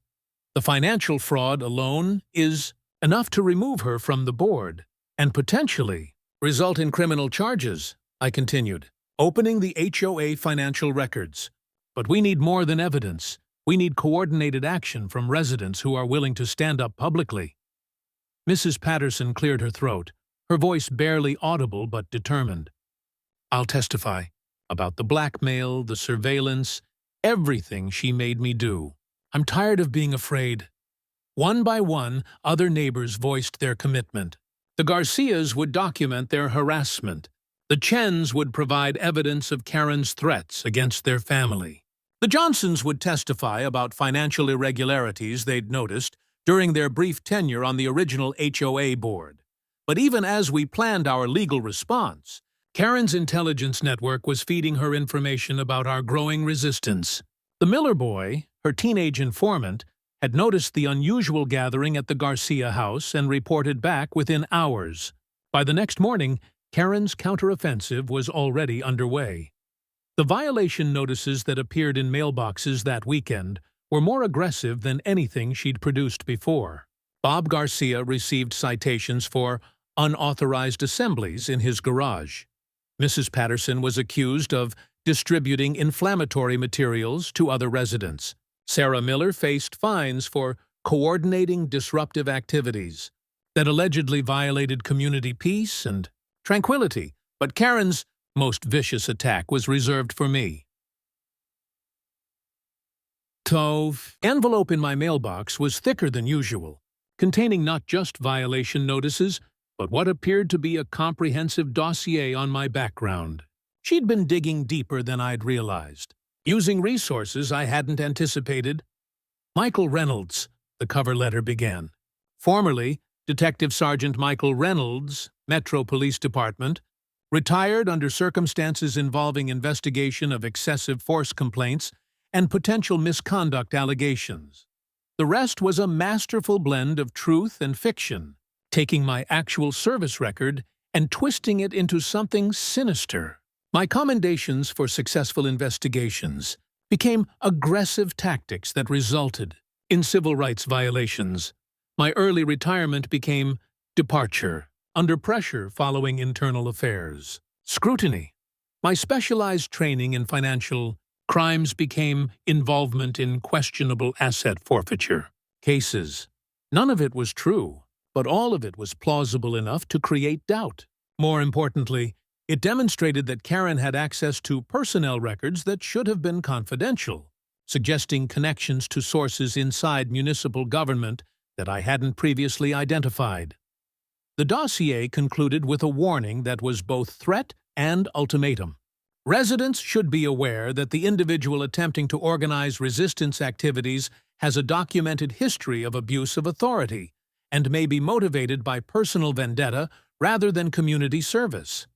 The financial fraud alone is enough to remove her from the board and potentially result in criminal charges, I continued, opening the HOA financial records. But we need more than evidence. We need coordinated action from residents who are willing to stand up publicly. Mrs. Patterson cleared her throat, her voice barely audible but determined. I'll testify about the blackmail, the surveillance, everything she made me do. I'm tired of being afraid. One by one, other neighbors voiced their commitment. The Garcias would document their harassment. The Chens would provide evidence of Karen's threats against their family. The Johnsons would testify about financial irregularities they'd noticed during their brief tenure on the original HOA board. But even as we planned our legal response, Karen's intelligence network was feeding her information about our growing resistance. The Miller boy, her teenage informant, had noticed the unusual gathering at the Garcia house and reported back within hours. By the next morning, Karen's counteroffensive was already underway. The violation notices that appeared in mailboxes that weekend were more aggressive than anything she'd produced before. Bob Garcia received citations for unauthorized assemblies in his garage. Mrs. Patterson was accused of distributing inflammatory materials to other residents. Sarah Miller faced fines for coordinating disruptive activities that allegedly violated community peace and tranquility, but Karen's most vicious attack was reserved for me. Tove. Envelope in my mailbox was thicker than usual, containing not just violation notices, but what appeared to be a comprehensive dossier on my background. She'd been digging deeper than I'd realized, using resources I hadn't anticipated. Michael Reynolds, the cover letter began. Formerly, Detective Sergeant Michael Reynolds, Metro Police Department, retired under circumstances involving investigation of excessive force complaints and potential misconduct allegations. The rest was a masterful blend of truth and fiction, taking my actual service record and twisting it into something sinister. My commendations for successful investigations became aggressive tactics that resulted in civil rights violations. My early retirement became departure, under pressure following internal affairs. Scrutiny. My specialized training in financial crimes became involvement in questionable asset forfeiture cases. None of it was true, but all of it was plausible enough to create doubt. More importantly, it demonstrated that Karen had access to personnel records that should have been confidential, suggesting connections to sources inside municipal government that I hadn't previously identified. The dossier concluded with a warning that was both threat and ultimatum. Residents should be aware that the individual attempting to organize resistance activities has a documented history of abuse of authority and may be motivated by personal vendetta rather than community service.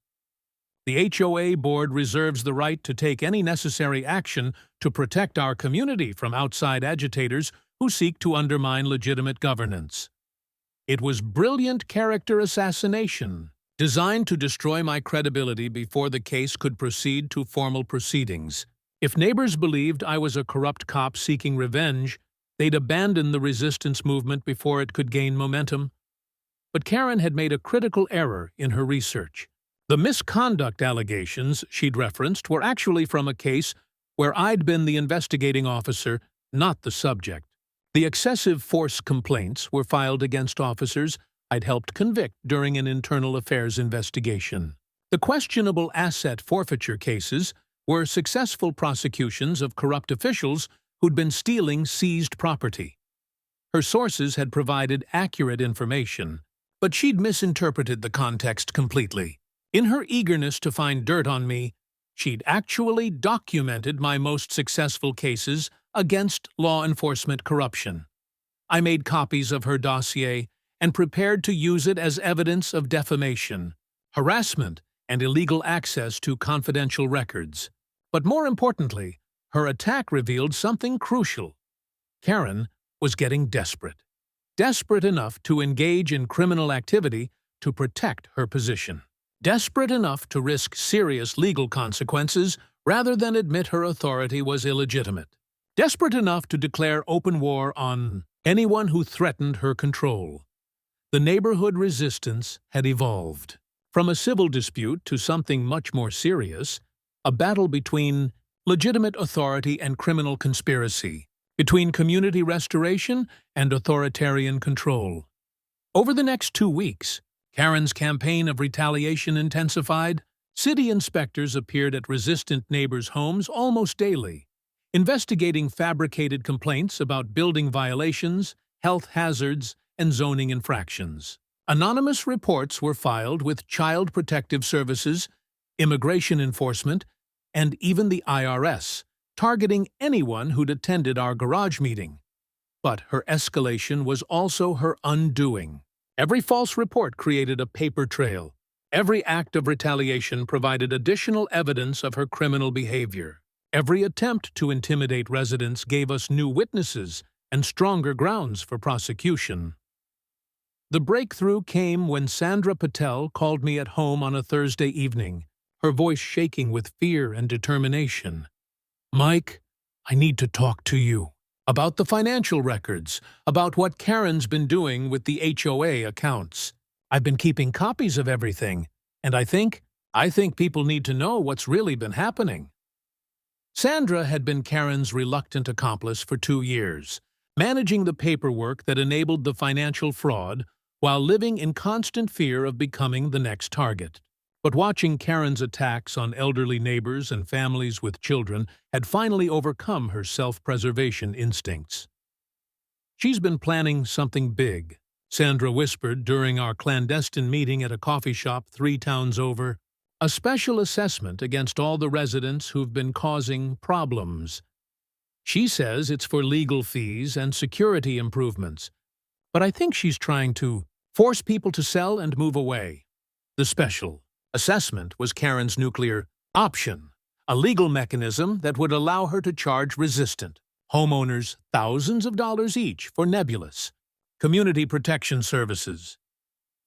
The HOA board reserves the right to take any necessary action to protect our community from outside agitators who seek to undermine legitimate governance. It was brilliant character assassination, designed to destroy my credibility before the case could proceed to formal proceedings. If neighbors believed I was a corrupt cop seeking revenge, they'd abandon the resistance movement before it could gain momentum. But Karen had made a critical error in her research. The misconduct allegations she'd referenced were actually from a case where I'd been the investigating officer, not the subject. The excessive force complaints were filed against officers I'd helped convict during an internal affairs investigation. The questionable asset forfeiture cases were successful prosecutions of corrupt officials who'd been stealing seized property. Her sources had provided accurate information, but she'd misinterpreted the context completely. In her eagerness to find dirt on me, she'd actually documented my most successful cases against law enforcement corruption. I made copies of her dossier and prepared to use it as evidence of defamation, harassment, and illegal access to confidential records. But more importantly, her attack revealed something crucial. Karen was getting desperate. Desperate enough to engage in criminal activity to protect her position. Desperate enough to risk serious legal consequences rather than admit her authority was illegitimate. Desperate enough to declare open war on anyone who threatened her control. The neighborhood resistance had evolved from a civil dispute to something much more serious, a battle between legitimate authority and criminal conspiracy, between community restoration and authoritarian control. Over the next 2 weeks, Karen's campaign of retaliation intensified. City inspectors appeared at resistant neighbors' homes almost daily, investigating fabricated complaints about building violations, health hazards, and zoning infractions. Anonymous reports were filed with Child Protective Services, Immigration Enforcement, and even the IRS, targeting anyone who'd attended our garage meeting. But her escalation was also her undoing. Every false report created a paper trail. Every act of retaliation provided additional evidence of her criminal behavior. Every attempt to intimidate residents gave us new witnesses and stronger grounds for prosecution. The breakthrough came when Sandra Patel called me at home on a Thursday evening, her voice shaking with fear and determination. "Mike, I need to talk to you. About the financial records, about what Karen's been doing with the HOA accounts. I've been keeping copies of everything, and I think people need to know what's really been happening." Sandra had been Karen's reluctant accomplice for 2 years, managing the paperwork that enabled the financial fraud while living in constant fear of becoming the next target. But watching Karen's attacks on elderly neighbors and families with children had finally overcome her self-preservation instincts. "She's been planning something big," Sandra whispered during our clandestine meeting at a coffee shop 3 towns over. "A special assessment against all the residents who've been causing problems. She says it's for legal fees and security improvements, but I think she's trying to force people to sell and move away." The special assessment was Karen's nuclear option, a legal mechanism that would allow her to charge resistant homeowners thousands of dollars each for nebulous community protection services.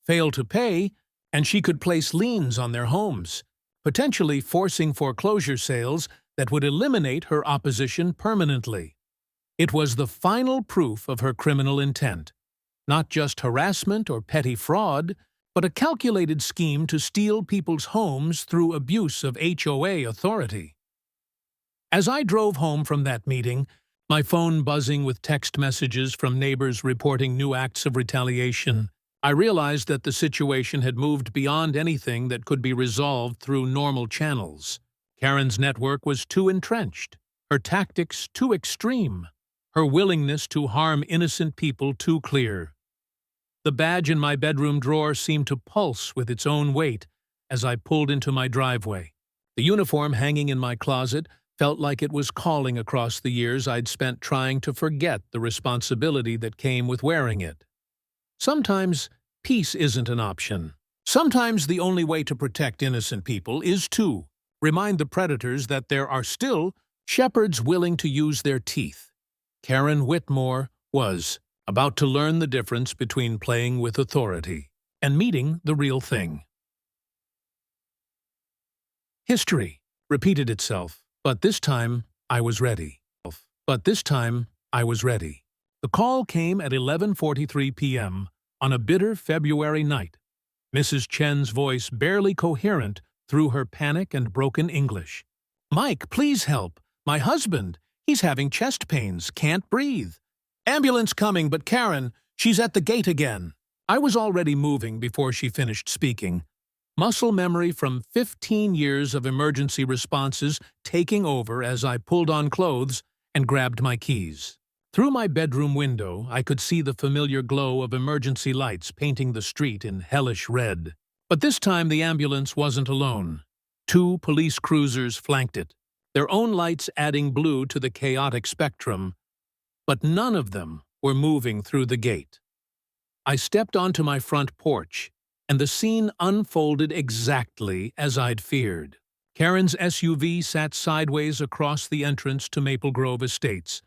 Fail to pay, and she could place liens on their homes, potentially forcing foreclosure sales that would eliminate her opposition permanently. It was the final proof of her criminal intent, not just harassment or petty fraud, but a calculated scheme to steal people's homes through abuse of HOA authority. As I drove home from that meeting, my phone buzzing with text messages from neighbors reporting new acts of retaliation, I realized that the situation had moved beyond anything that could be resolved through normal channels. Karen's network was too entrenched, her tactics too extreme, her willingness to harm innocent people too clear. The badge in my bedroom drawer seemed to pulse with its own weight as I pulled into my driveway. The uniform hanging in my closet felt like it was calling across the years I'd spent trying to forget the responsibility that came with wearing it. Sometimes peace isn't an option. Sometimes the only way to protect innocent people is to remind the predators that there are still shepherds willing to use their teeth. Karen Whitmore was about to learn the difference between playing with authority and meeting the real thing. History repeated itself, but this time I was ready. The call came at 11:43 p.m. on a bitter February night, Mrs. Chen's voice barely coherent through her panic and broken English. "Mike, please help. My husband. He's having chest pains, can't breathe. Ambulance coming, but Karen, she's at the gate again." I was already moving before she finished speaking, muscle memory from 15 years of emergency responses taking over as I pulled on clothes and grabbed my keys. Through my bedroom window, I could see the familiar glow of emergency lights painting the street in hellish red. But this time the ambulance wasn't alone. 2 police cruisers flanked it, their own lights adding blue to the chaotic spectrum, but none of them were moving through the gate. I stepped onto my front porch, and the scene unfolded exactly as I'd feared. Karen's SUV sat sideways across the entrance to Maple Grove Estates,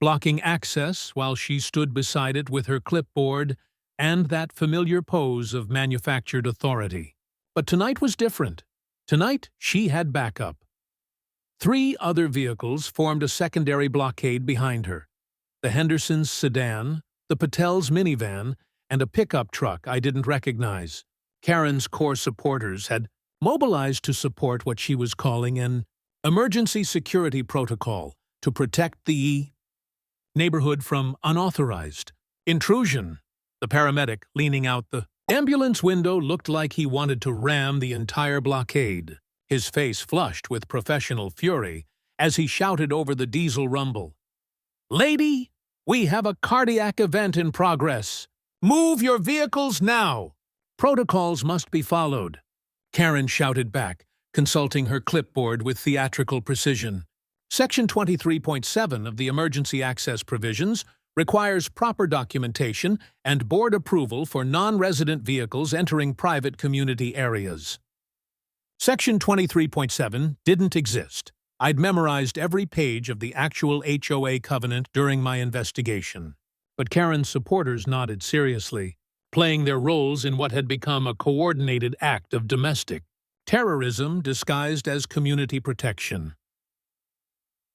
blocking access while she stood beside it with her clipboard and that familiar pose of manufactured authority. But tonight was different. Tonight, she had backup. 3 other vehicles formed a secondary blockade behind her: the Hendersons' sedan, the Patels' minivan, and a pickup truck I didn't recognize. Karen's core supporters had mobilized to support what she was calling an emergency security protocol to protect the neighborhood from unauthorized intrusion. The paramedic leaning out the ambulance window looked like he wanted to ram the entire blockade, his face flushed with professional fury as he shouted over the diesel rumble, "Lady, we have a cardiac event in progress. Move your vehicles now." "Protocols must be followed," Karen shouted back, consulting her clipboard with theatrical precision. Section 23.7 of the Emergency Access Provisions requires proper documentation and board approval for non-resident vehicles entering private community areas. Section 23.7 didn't exist. I'd memorized every page of the actual HOA covenant during my investigation. But Karen's supporters nodded seriously, playing their roles in what had become a coordinated act of domestic terrorism disguised as community protection.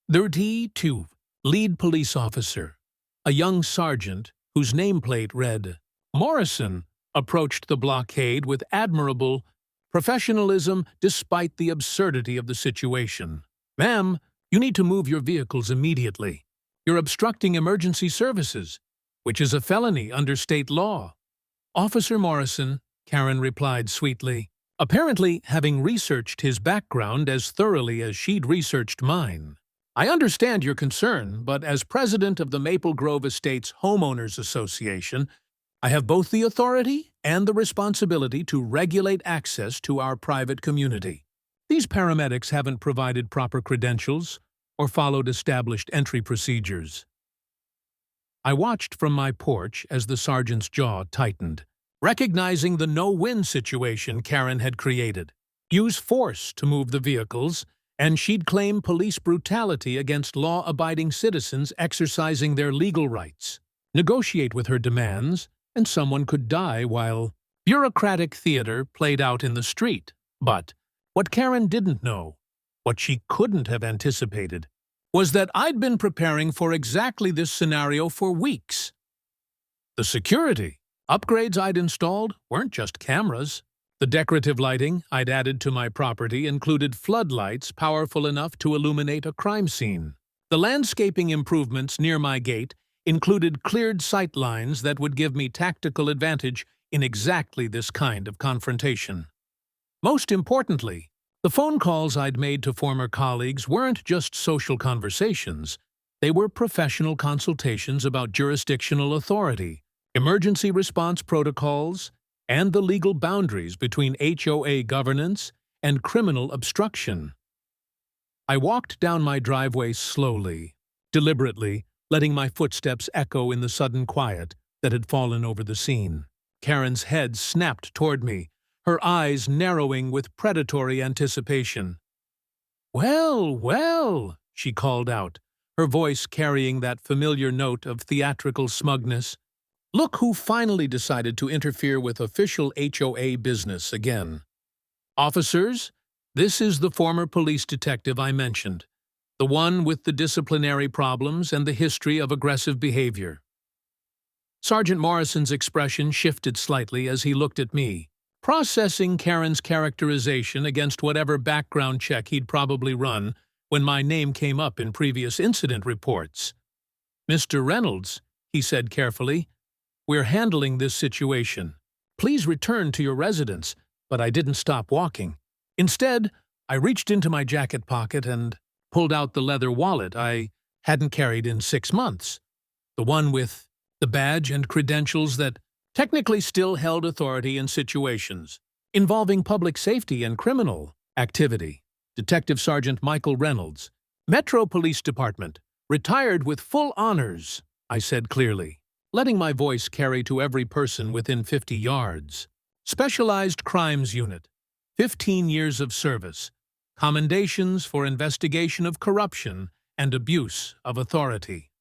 The T2 lead police officer, a young sergeant whose nameplate read Morrison, approached the blockade with admirable professionalism despite the absurdity of the situation. "Ma'am, you need to move your vehicles immediately. You're obstructing emergency services, which is a felony under state law." "Officer Morrison," Karen replied sweetly, apparently having researched his background as thoroughly as she'd researched mine. I understand your concern, but as president of the Maple Grove Estates Homeowners Association, I have both the authority and the responsibility to regulate access to our private community. These paramedics haven't provided proper credentials or followed established entry procedures. I watched from my porch as the sergeant's jaw tightened, recognizing the no-win situation Karen had created. Use force to move the vehicles, and she'd claim police brutality against law-abiding citizens exercising their legal rights. Negotiate with her demands, and someone could die while bureaucratic theater played out in the street. But what Karen didn't know, what she couldn't have anticipated, was that I'd been preparing for exactly this scenario for weeks. The security upgrades I'd installed weren't just cameras. The decorative lighting I'd added to my property included floodlights powerful enough to illuminate a crime scene. The landscaping improvements near my gate included cleared sight lines that would give me tactical advantage in exactly this kind of confrontation. Most importantly, the phone calls I'd made to former colleagues weren't just social conversations. They were professional consultations about jurisdictional authority, emergency response protocols, and the legal boundaries between HOA governance and criminal obstruction. I walked down my driveway slowly, deliberately, letting my footsteps echo in the sudden quiet that had fallen over the scene. Karen's head snapped toward me, her eyes narrowing with predatory anticipation. "Well, well," she called out, her voice carrying that familiar note of theatrical smugness. "Look who finally decided to interfere with official HOA business again. Officers, this is the former police detective I mentioned, the one with the disciplinary problems and the history of aggressive behavior." Sergeant Morrison's expression shifted slightly as he looked at me, processing Karen's characterization against whatever background check he'd probably run when my name came up in previous incident reports. "Mr. Reynolds," he said carefully, "we're handling this situation. Please return to your residence." But I didn't stop walking. Instead, I reached into my jacket pocket and pulled out the leather wallet I hadn't carried in 6 months, the one with the badge and credentials that technically still held authority in situations involving public safety and criminal activity. Detective Sergeant Michael Reynolds, Metro Police Department, retired with full honors, I said clearly, letting my voice carry to every person within 50 yards. Specialized Crimes Unit, 15 years of service, commendations for investigation of corruption and abuse of authority.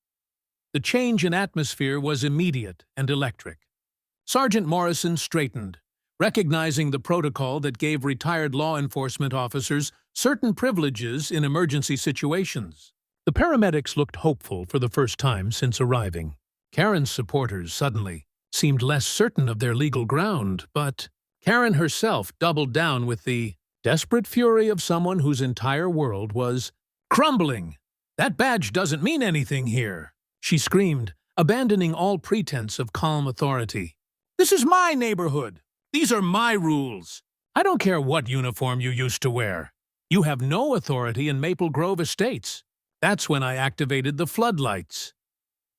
The change in atmosphere was immediate and electric. Sergeant Morrison straightened, recognizing the protocol that gave retired law enforcement officers certain privileges in emergency situations. The paramedics looked hopeful for the first time since arriving. Karen's supporters suddenly seemed less certain of their legal ground, but Karen herself doubled down with the desperate fury of someone whose entire world was crumbling. "That badge doesn't mean anything here," she screamed, abandoning all pretense of calm authority. "This is my neighborhood. These are my rules. I don't care what uniform you used to wear. You have no authority in Maple Grove Estates." That's when I activated the floodlights.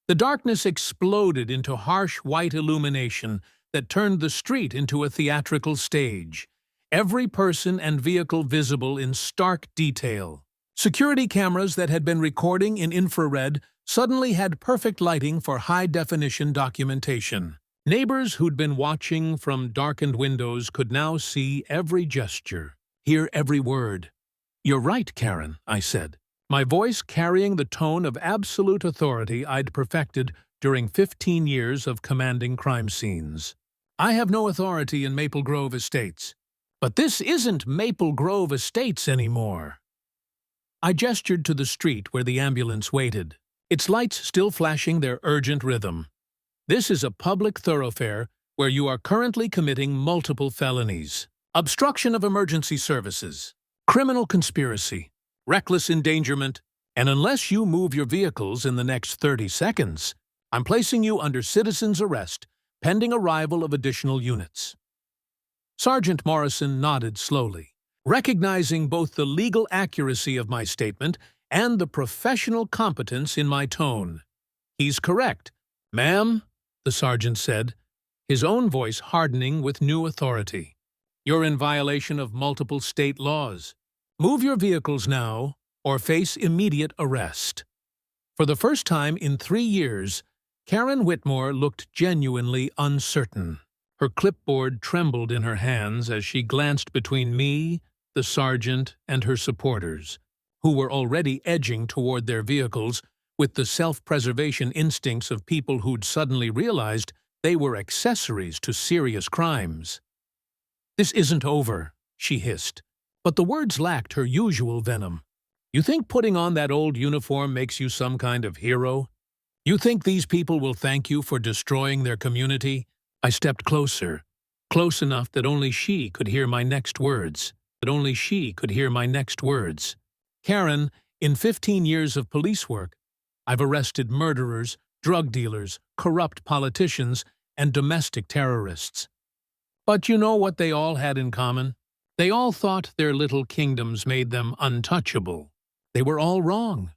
The darkness exploded into harsh white illumination that turned the street into a theatrical stage, every person and vehicle visible in stark detail. Security cameras that had been recording in infrared suddenly had perfect lighting for high-definition documentation. Neighbors who'd been watching from darkened windows could now see every gesture, hear every word. "You're right, Karen," I said, my voice carrying the tone of absolute authority I'd perfected during 15 years of commanding crime scenes. "I have no authority in Maple Grove Estates. But this isn't Maple Grove Estates anymore." I gestured to the street where the ambulance waited, its lights still flashing their urgent rhythm. "This is a public thoroughfare where you are currently committing multiple felonies: obstruction of emergency services, criminal conspiracy, reckless endangerment, and unless you move your vehicles in the next 30 seconds, I'm placing you under citizen's arrest pending arrival of additional units." Sergeant Morrison nodded slowly, recognizing both the legal accuracy of my statement and the professional competence in my tone. "He's correct, ma'am," the sergeant said, his own voice hardening with new authority. "You're in violation of multiple state laws. Move your vehicles now, or face immediate arrest." For the first time in 3 years, Karen Whitmore looked genuinely uncertain. Her clipboard trembled in her hands as she glanced between me, the sergeant, and her supporters, who were already edging toward their vehicles with the self-preservation instincts of people who'd suddenly realized they were accessories to serious crimes. "This isn't over," she hissed, but the words lacked her usual venom. "You think putting on that old uniform makes you some kind of hero? You think these people will thank you for destroying their community?" I stepped closer, close enough that only she could hear my next words. "Karen, in 15 years of police work, I've arrested murderers, drug dealers, corrupt politicians, and domestic terrorists. But you know what they all had in common? They all thought their little kingdoms made them untouchable. They were all wrong."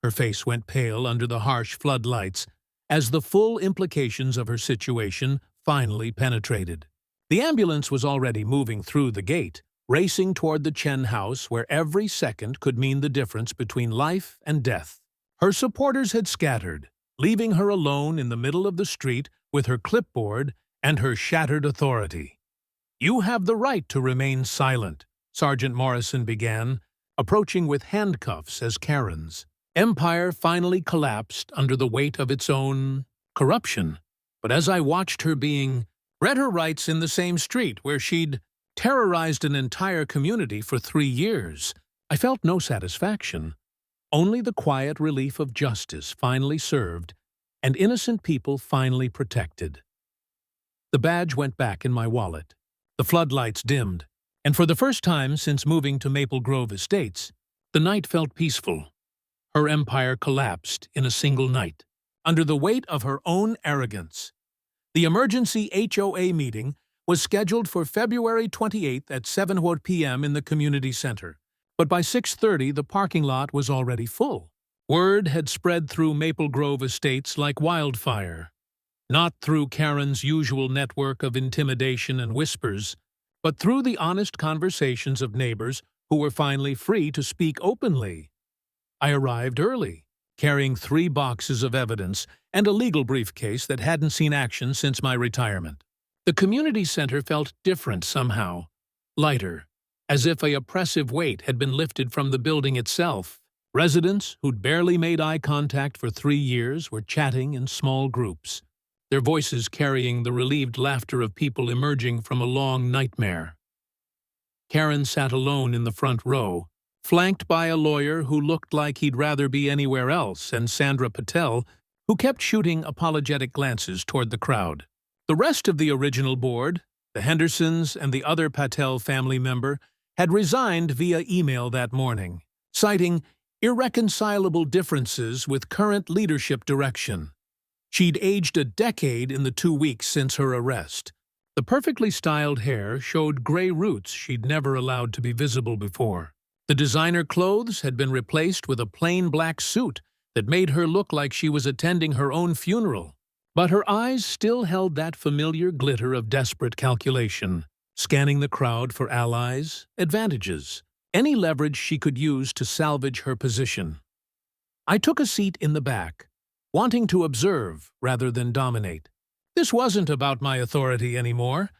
Her face went pale under the harsh floodlights as the full implications of her situation finally penetrated. The ambulance was already moving through the gate, racing toward the Chen house where every second could mean the difference between life and death. Her supporters had scattered, leaving her alone in the middle of the street with her clipboard and her shattered authority. "You have the right to remain silent," Sergeant Morrison began, approaching with handcuffs as Karen's empire finally collapsed under the weight of its own corruption. But as I watched her read her rights in the same street where she'd terrorized an entire community for 3 years, I felt no satisfaction. Only the quiet relief of justice finally served and innocent people finally protected. The badge went back in my wallet. The floodlights dimmed, and for the first time since moving to Maple Grove Estates, the night felt peaceful. Her empire collapsed in a single night, under the weight of her own arrogance. The emergency HOA meeting was scheduled for February 28th at 7 p.m. in the community center, but by 6:30 the parking lot was already full. Word had spread through Maple Grove Estates like wildfire, not through Karen's usual network of intimidation and whispers, but through the honest conversations of neighbors who were finally free to speak openly. I arrived early, carrying 3 boxes of evidence and a legal briefcase that hadn't seen action since my retirement. The community center felt different somehow, lighter, as if a oppressive weight had been lifted from the building itself. Residents who'd barely made eye contact for 3 years were chatting in small groups, their voices carrying the relieved laughter of people emerging from a long nightmare. Karen sat alone in the front row, flanked by a lawyer who looked like he'd rather be anywhere else, and Sandra Patel, who kept shooting apologetic glances toward the crowd. The rest of the original board, the Hendersons and the other Patel family member, had resigned via email that morning, citing irreconcilable differences with current leadership direction. She'd aged a decade in the 2 weeks since her arrest. The perfectly styled hair showed gray roots she'd never allowed to be visible before. The designer clothes had been replaced with a plain black suit that made her look like she was attending her own funeral. But her eyes still held that familiar glitter of desperate calculation, scanning the crowd for allies, advantages, any leverage she could use to salvage her position. I took a seat in the back, wanting to observe rather than dominate. This wasn't about my authority anymore.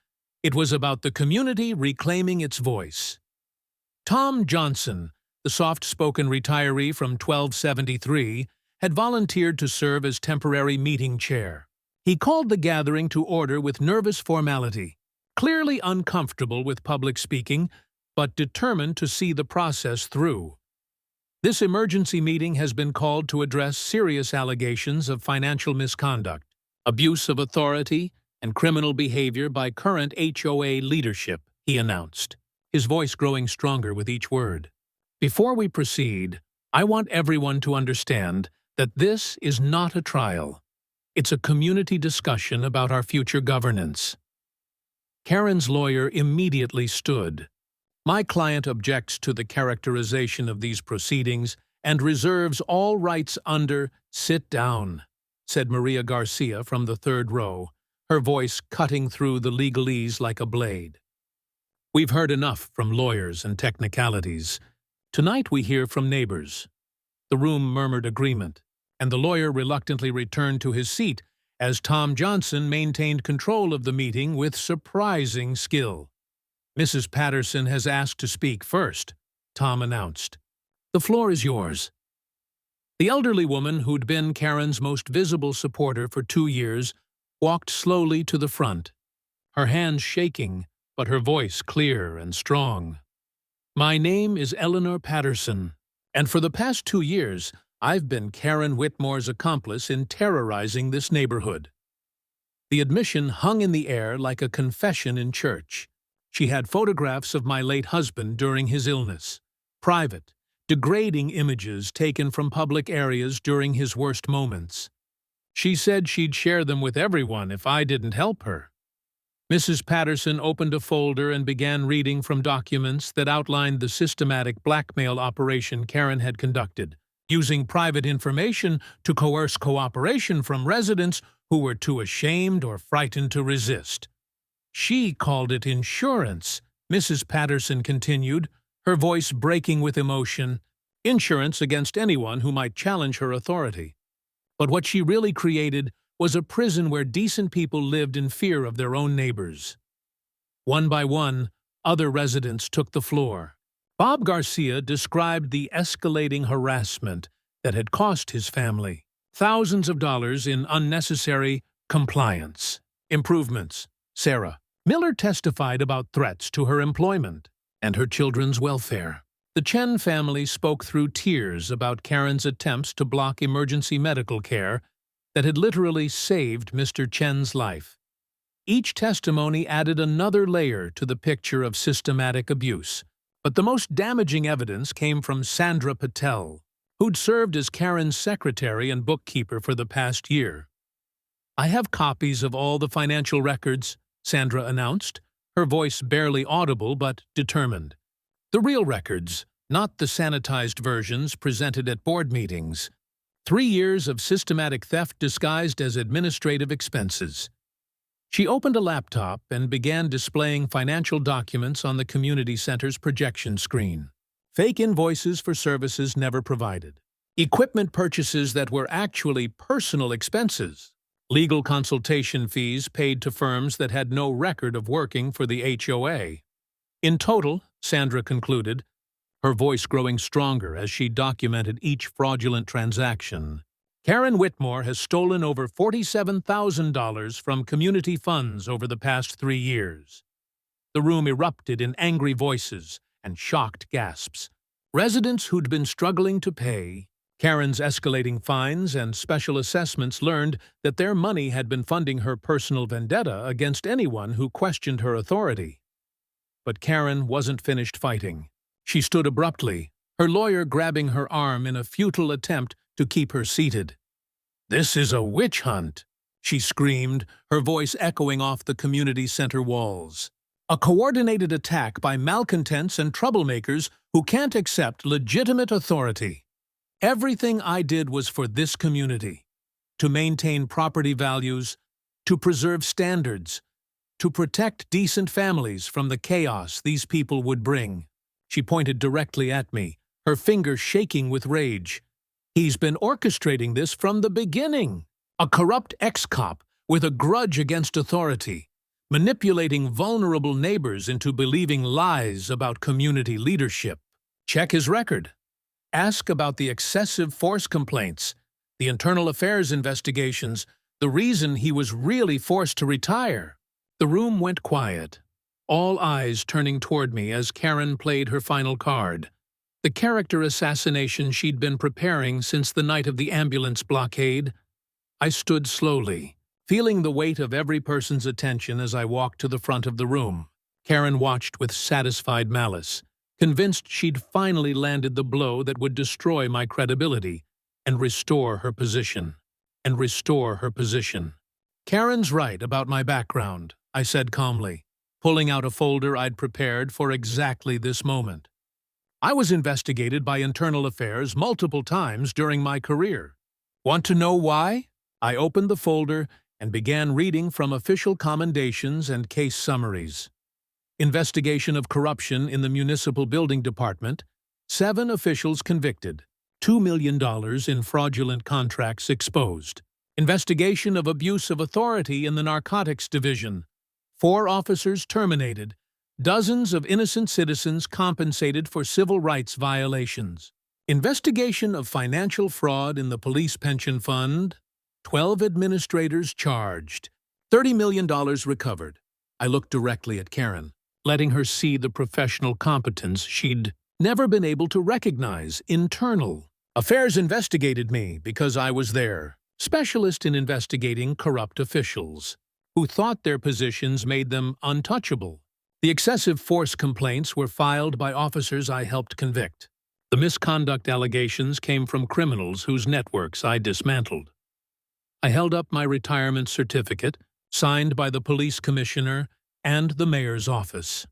It was about the community reclaiming its voice. Tom Johnson, the soft-spoken retiree from 1273, had volunteered to serve as temporary meeting chair. He called the gathering to order with nervous formality, clearly uncomfortable with public speaking, but determined to see the process through. This emergency meeting has been called to address serious allegations of financial misconduct, abuse of authority, and criminal behavior by current HOA leadership, he announced, his voice growing stronger with each word. Before we proceed, I want everyone to understand that this is not a trial. It's a community discussion about our future governance. Karen's lawyer immediately stood. My client objects to the characterization of these proceedings and reserves all rights under "Sit down," said Maria Garcia from the third row, her voice cutting through the legalese like a blade. We've heard enough from lawyers and technicalities. Tonight we hear from neighbors. The room murmured agreement, and the lawyer reluctantly returned to his seat as Tom Johnson maintained control of the meeting with surprising skill. "Mrs. Patterson has asked to speak first," Tom announced. "The floor is yours." The elderly woman, who'd been Karen's most visible supporter for 2 years, walked slowly to the front, her hands shaking, but her voice clear and strong. "My name is Eleanor Patterson, and for the past 2 years, I've been Karen Whitmore's accomplice in terrorizing this neighborhood." The admission hung in the air like a confession in church. She had photographs of my late husband during his illness, private, degrading images taken from public areas during his worst moments. She said she'd share them with everyone if I didn't help her. Mrs. Patterson opened a folder and began reading from documents that outlined the systematic blackmail operation Karen had conducted, using private information to coerce cooperation from residents who were too ashamed or frightened to resist. "She called it insurance," Mrs. Patterson continued, her voice breaking with emotion, "insurance against anyone who might challenge her authority. But what she really created was a prison where decent people lived in fear of their own neighbors." One by one, other residents took the floor. Bob Garcia described the escalating harassment that had cost his family thousands of dollars in unnecessary compliance improvements. Sarah Miller testified about threats to her employment and her children's welfare. The Chen family spoke through tears about Karen's attempts to block emergency medical care that had literally saved Mr. Chen's life. Each testimony added another layer to the picture of systematic abuse, but the most damaging evidence came from Sandra Patel, who'd served as Karen's secretary and bookkeeper for the past year. "I have copies of all the financial records," Sandra announced, her voice barely audible but determined. "The real records, not the sanitized versions presented at board meetings. 3 years of systematic theft disguised as administrative expenses." She opened a laptop and began displaying financial documents on the community center's projection screen. Fake invoices for services never provided. Equipment purchases that were actually personal expenses. Legal consultation fees paid to firms that had no record of working for the HOA. In total, Sandra concluded, her voice growing stronger as she documented each fraudulent transaction, Karen Whitmore has stolen over $47,000 from community funds over the past 3 years. The room erupted in angry voices and shocked gasps. Residents who'd been struggling to pay Karen's escalating fines and special assessments learned that their money had been funding her personal vendetta against anyone who questioned her authority. But Karen wasn't finished fighting. She stood abruptly, her lawyer grabbing her arm in a futile attempt to keep her seated. "This is a witch hunt," she screamed, her voice echoing off the community center walls. "A coordinated attack by malcontents and troublemakers who can't accept legitimate authority. Everything I did was for this community, to maintain property values, to preserve standards, to protect decent families from the chaos these people would bring." She pointed directly at me, her finger shaking with rage. "He's been orchestrating this from the beginning. A corrupt ex-cop with a grudge against authority, manipulating vulnerable neighbors into believing lies about community leadership. Check his record. Ask about the excessive force complaints, the internal affairs investigations, the reason he was really forced to retire." The room went quiet, all eyes turning toward me as Karen played her final card, the character assassination she'd been preparing since the night of the ambulance blockade. I stood slowly, feeling the weight of every person's attention as I walked to the front of the room. Karen watched with satisfied malice, convinced she'd finally landed the blow that would destroy my credibility and restore her position. Karen's right about my background, I said calmly, pulling out a folder I'd prepared for exactly this moment. I was investigated by Internal Affairs multiple times during my career. Want to know why? I opened the folder and began reading from official commendations and case summaries. Investigation of corruption in the Municipal Building Department, 7 officials convicted, $2 million in fraudulent contracts exposed. Investigation of abuse of authority in the Narcotics Division, 4 officers terminated, dozens of innocent citizens compensated for civil rights violations. Investigation of financial fraud in the Police Pension Fund, 12 administrators charged, $30 million recovered. I looked directly at Karen, letting her see the professional competence she'd never been able to recognize. Internal Affairs investigated me because I was there, specialist in investigating corrupt officials, who thought their positions made them untouchable. The excessive force complaints were filed by officers I helped convict. The misconduct allegations came from criminals whose networks I dismantled. I held up my retirement certificate, signed by the police commissioner and the mayor's office.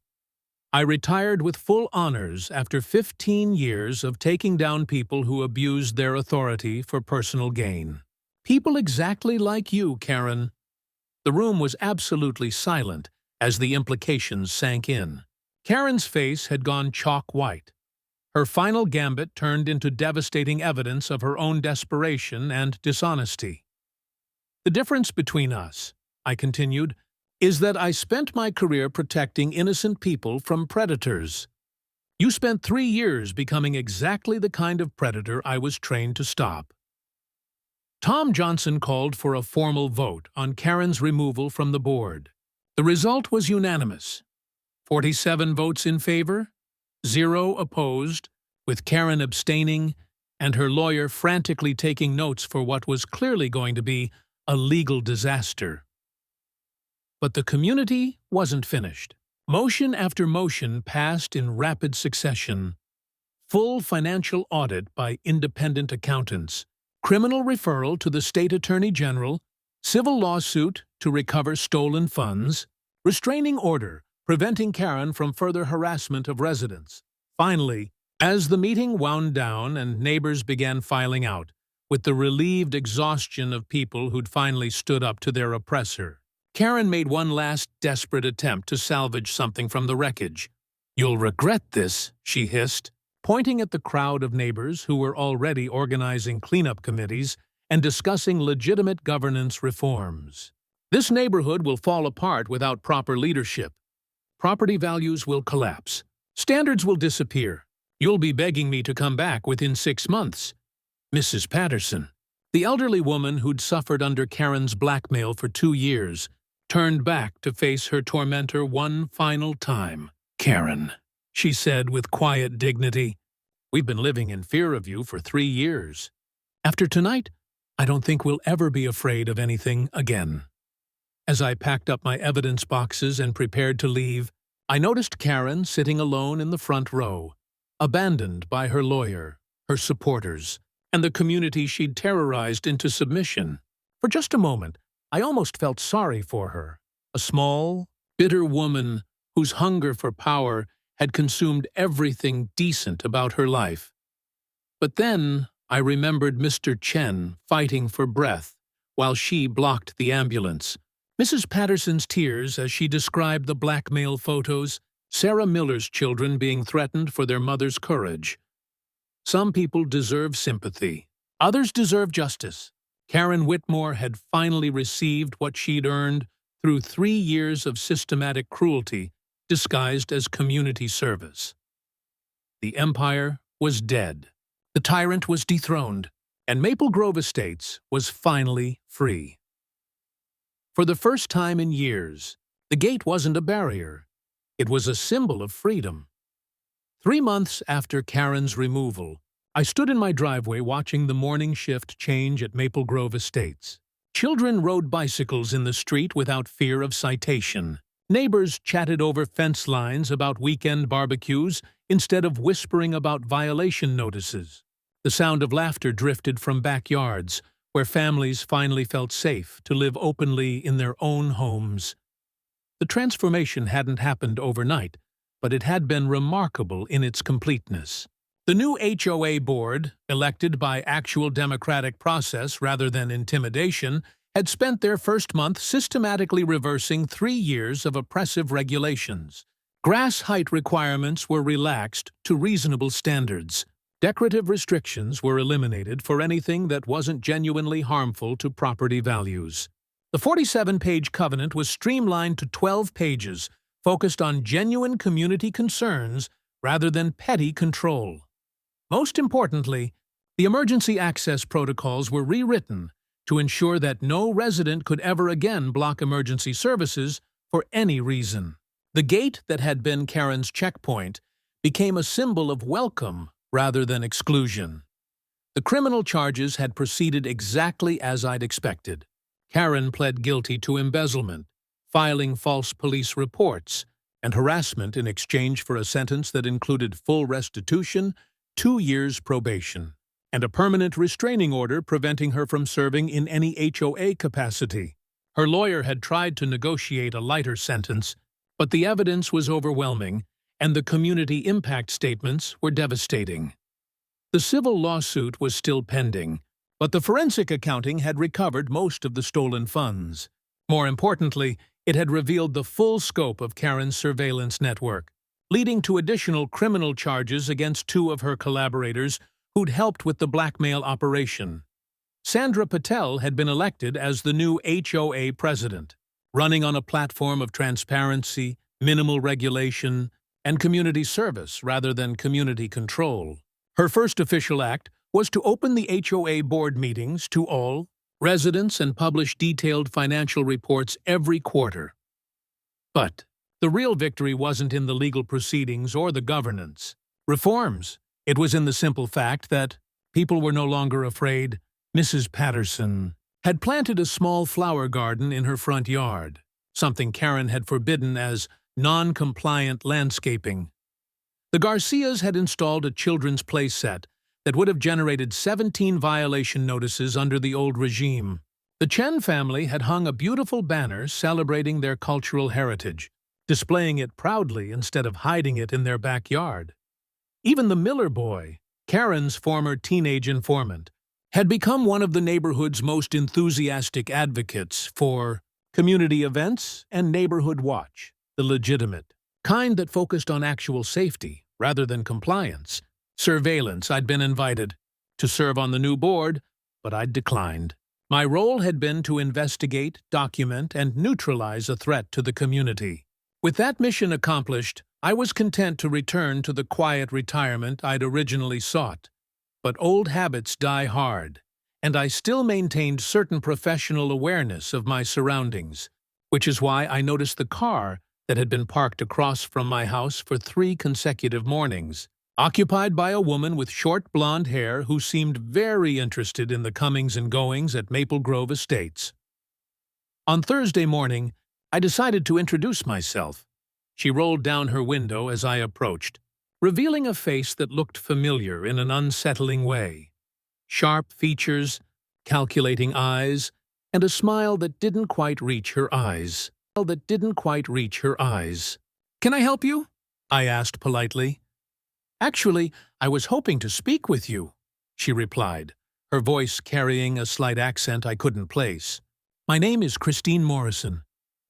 I retired with full honors after 15 years of taking down people who abused their authority for personal gain. People exactly like you, Karen. The room was absolutely silent as the implications sank in. Karen's face had gone chalk white. Her final gambit turned into devastating evidence of her own desperation and dishonesty. The difference between us, I continued, is that I spent my career protecting innocent people from predators. You spent 3 years becoming exactly the kind of predator I was trained to stop. Tom Johnson called for a formal vote on Karen's removal from the board. The result was unanimous. 47 votes in favor, 0 opposed, with Karen abstaining and her lawyer frantically taking notes for what was clearly going to be a legal disaster. But the community wasn't finished. Motion after motion passed in rapid succession. Full financial audit by independent accountants, criminal referral to the state attorney general, civil lawsuit to recover stolen funds, restraining order preventing Karen from further harassment of residents. Finally, as the meeting wound down and neighbors began filing out, with the relieved exhaustion of people who'd finally stood up to their oppressor, Karen made one last desperate attempt to salvage something from the wreckage. "You'll regret this," she hissed, pointing at the crowd of neighbors who were already organizing cleanup committees and discussing legitimate governance reforms. "This neighborhood will fall apart without proper leadership. Property values will collapse. Standards will disappear. You'll be begging me to come back within 6 months. Mrs. Patterson," the elderly woman who'd suffered under Karen's blackmail for 2 years, turned back to face her tormentor one final time. "Karen," she said with quiet dignity, "we've been living in fear of you for 3 years. After tonight, I don't think we'll ever be afraid of anything again." As I packed up my evidence boxes and prepared to leave, I noticed Karen sitting alone in the front row, abandoned by her lawyer, her supporters, and the community she'd terrorized into submission. For just a moment, I almost felt sorry for her, a small, bitter woman whose hunger for power had consumed everything decent about her life. But then I remembered Mr. Chen fighting for breath while she blocked the ambulance, Mrs. Patterson's tears as she described the blackmail photos, Sarah Miller's children being threatened for their mother's courage. Some people deserve sympathy. Others deserve justice. Karen Whitmore had finally received what she'd earned through 3 years of systematic cruelty disguised as community service. The empire was dead. The tyrant was dethroned, and Maple Grove Estates was finally free. For the first time in years, the gate wasn't a barrier. It was a symbol of freedom. 3 months after Karen's removal, I stood in my driveway watching the morning shift change at Maple Grove Estates. Children rode bicycles in the street without fear of citation. Neighbors chatted over fence lines about weekend barbecues instead of whispering about violation notices. The sound of laughter drifted from backyards, where families finally felt safe to live openly in their own homes. The transformation hadn't happened overnight, but it had been remarkable in its completeness. The new HOA board, elected by actual democratic process rather than intimidation, had spent their first month systematically reversing 3 years of oppressive regulations. Grass height requirements were relaxed to reasonable standards. Decorative restrictions were eliminated for anything that wasn't genuinely harmful to property values. The 47-page covenant was streamlined to 12 pages, focused on genuine community concerns rather than petty control. Most importantly, the emergency access protocols were rewritten to ensure that no resident could ever again block emergency services for any reason. The gate that had been Karen's checkpoint became a symbol of welcome rather than exclusion. The criminal charges had proceeded exactly as I'd expected. Karen pled guilty to embezzlement, filing false police reports, and harassment in exchange for a sentence that included full restitution, 2 years probation, and a permanent restraining order preventing her from serving in any HOA capacity. Her lawyer had tried to negotiate a lighter sentence, but the evidence was overwhelming, and the community impact statements were devastating. The civil lawsuit was still pending, but the forensic accounting had recovered most of the stolen funds. More importantly, it had revealed the full scope of Karen's surveillance network, leading to additional criminal charges against 2 of her collaborators who'd helped with the blackmail operation. Sandra Patel had been elected as the new HOA president, running on a platform of transparency, minimal regulation, and community service rather than community control. Her first official act was to open the HOA board meetings to all residents and publish detailed financial reports every quarter. But the real victory wasn't in the legal proceedings or the governance reforms. It was in the simple fact that people were no longer afraid. Mrs. Patterson had planted a small flower garden in her front yard, something Karen had forbidden as non-compliant landscaping. The Garcias had installed a children's play set that would have generated 17 violation notices under the old regime. The Chen family had hung a beautiful banner celebrating their cultural heritage, displaying it proudly instead of hiding it in their backyard. Even the Miller boy, Karen's former teenage informant, had become one of the neighborhood's most enthusiastic advocates for community events and neighborhood watch, the legitimate kind that focused on actual safety rather than compliance. Surveillance. I'd been invited to serve on the new board, but I'd declined. My role had been to investigate, document, and neutralize a threat to the community. With that mission accomplished, I was content to return to the quiet retirement I'd originally sought. But old habits die hard, and I still maintained certain professional awareness of my surroundings, which is why I noticed the car that had been parked across from my house for 3 consecutive mornings, occupied by a woman with short blonde hair who seemed very interested in the comings and goings at Maple Grove Estates. On Thursday morning, I decided to introduce myself. She rolled down her window as I approached, revealing a face that looked familiar in an unsettling way. Sharp features, calculating eyes, and a smile that didn't quite reach her eyes. "Can I help you?" I asked politely. "Actually, I was hoping to speak with you," she replied, her voice carrying a slight accent I couldn't place. "My name is Christine Morrison.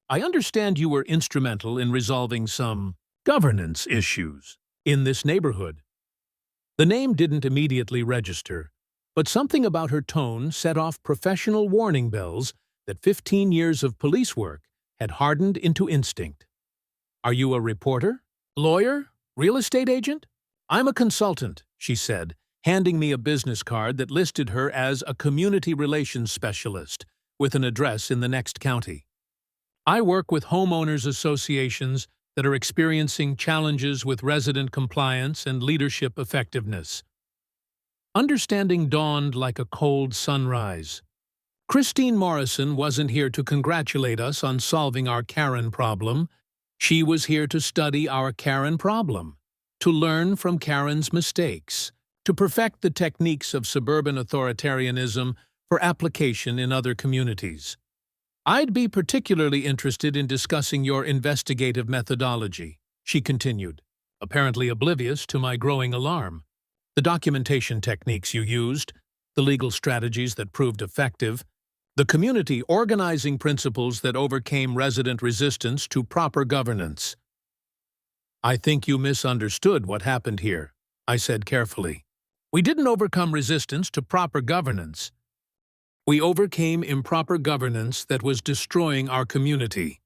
I understand you were instrumental in resolving some governance issues in this neighborhood." The name didn't immediately register, but something about her tone set off professional warning bells that 15 years of police work had hardened into instinct. "Are you a reporter? Lawyer? Real estate agent?" "I'm a consultant," she said, handing me a business card that listed her as a community relations specialist with an address in the next county. "I work with homeowners associations that are experiencing challenges with resident compliance and leadership effectiveness." Understanding dawned like a cold sunrise. Christine Morrison wasn't here to congratulate us on solving our Karen problem. She was here to study our Karen problem, to learn from Karen's mistakes, to perfect the techniques of suburban authoritarianism for application in other communities. I'd be particularly interested in discussing your investigative methodology, she continued, apparently oblivious to my growing alarm. The documentation techniques you used, the legal strategies that proved effective, the community organizing principles that overcame resident resistance to proper governance. I think you misunderstood what happened here, I said carefully. We didn't overcome resistance to proper governance. We overcame improper governance that was destroying our community.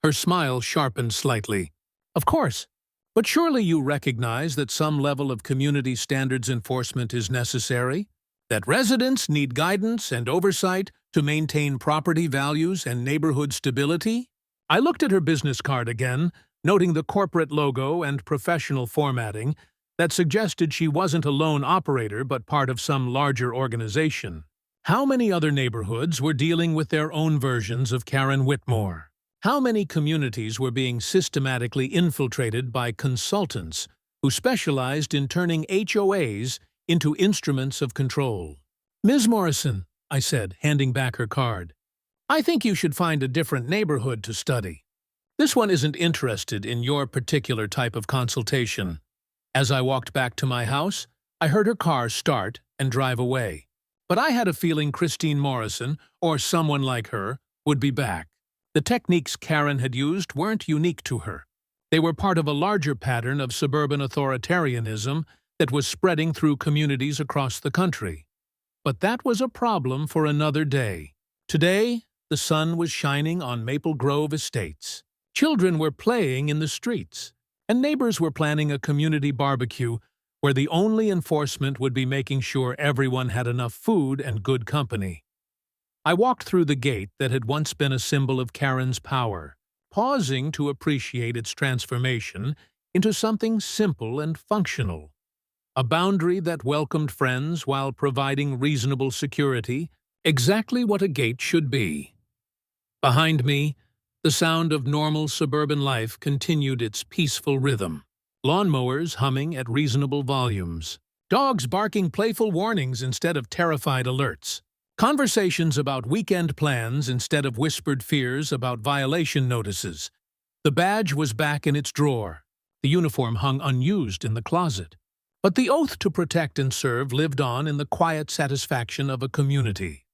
Her smile sharpened slightly. Of course, but surely you recognize that some level of community standards enforcement is necessary? That residents need guidance and oversight to maintain property values and neighborhood stability? I looked at her business card again, noting the corporate logo and professional formatting that suggested she wasn't a lone operator but part of some larger organization. How many other neighborhoods were dealing with their own versions of Karen Whitmore? How many communities were being systematically infiltrated by consultants who specialized in turning HOAs into instruments of control? Ms. Morrison, I said, handing back her card, I think you should find a different neighborhood to study. This one isn't interested in your particular type of consultation. As I walked back to my house, I heard her car start and drive away. But I had a feeling Christine Morrison, or someone like her, would be back. The techniques Karen had used weren't unique to her. They were part of a larger pattern of suburban authoritarianism that was spreading through communities across the country. But that was a problem for another day. Today, the sun was shining on Maple Grove Estates. Children were playing in the streets, and neighbors were planning a community barbecue where the only enforcement would be making sure everyone had enough food and good company. I walked through the gate that had once been a symbol of Karen's power, pausing to appreciate its transformation into something simple and functional. A boundary that welcomed friends while providing reasonable security, exactly what a gate should be. Behind me, the sound of normal suburban life continued its peaceful rhythm. Lawnmowers humming at reasonable volumes. Dogs barking playful warnings instead of terrified alerts. Conversations about weekend plans instead of whispered fears about violation notices. The badge was back in its drawer. The uniform hung unused in the closet. But the oath to protect and serve lived on in the quiet satisfaction of a community.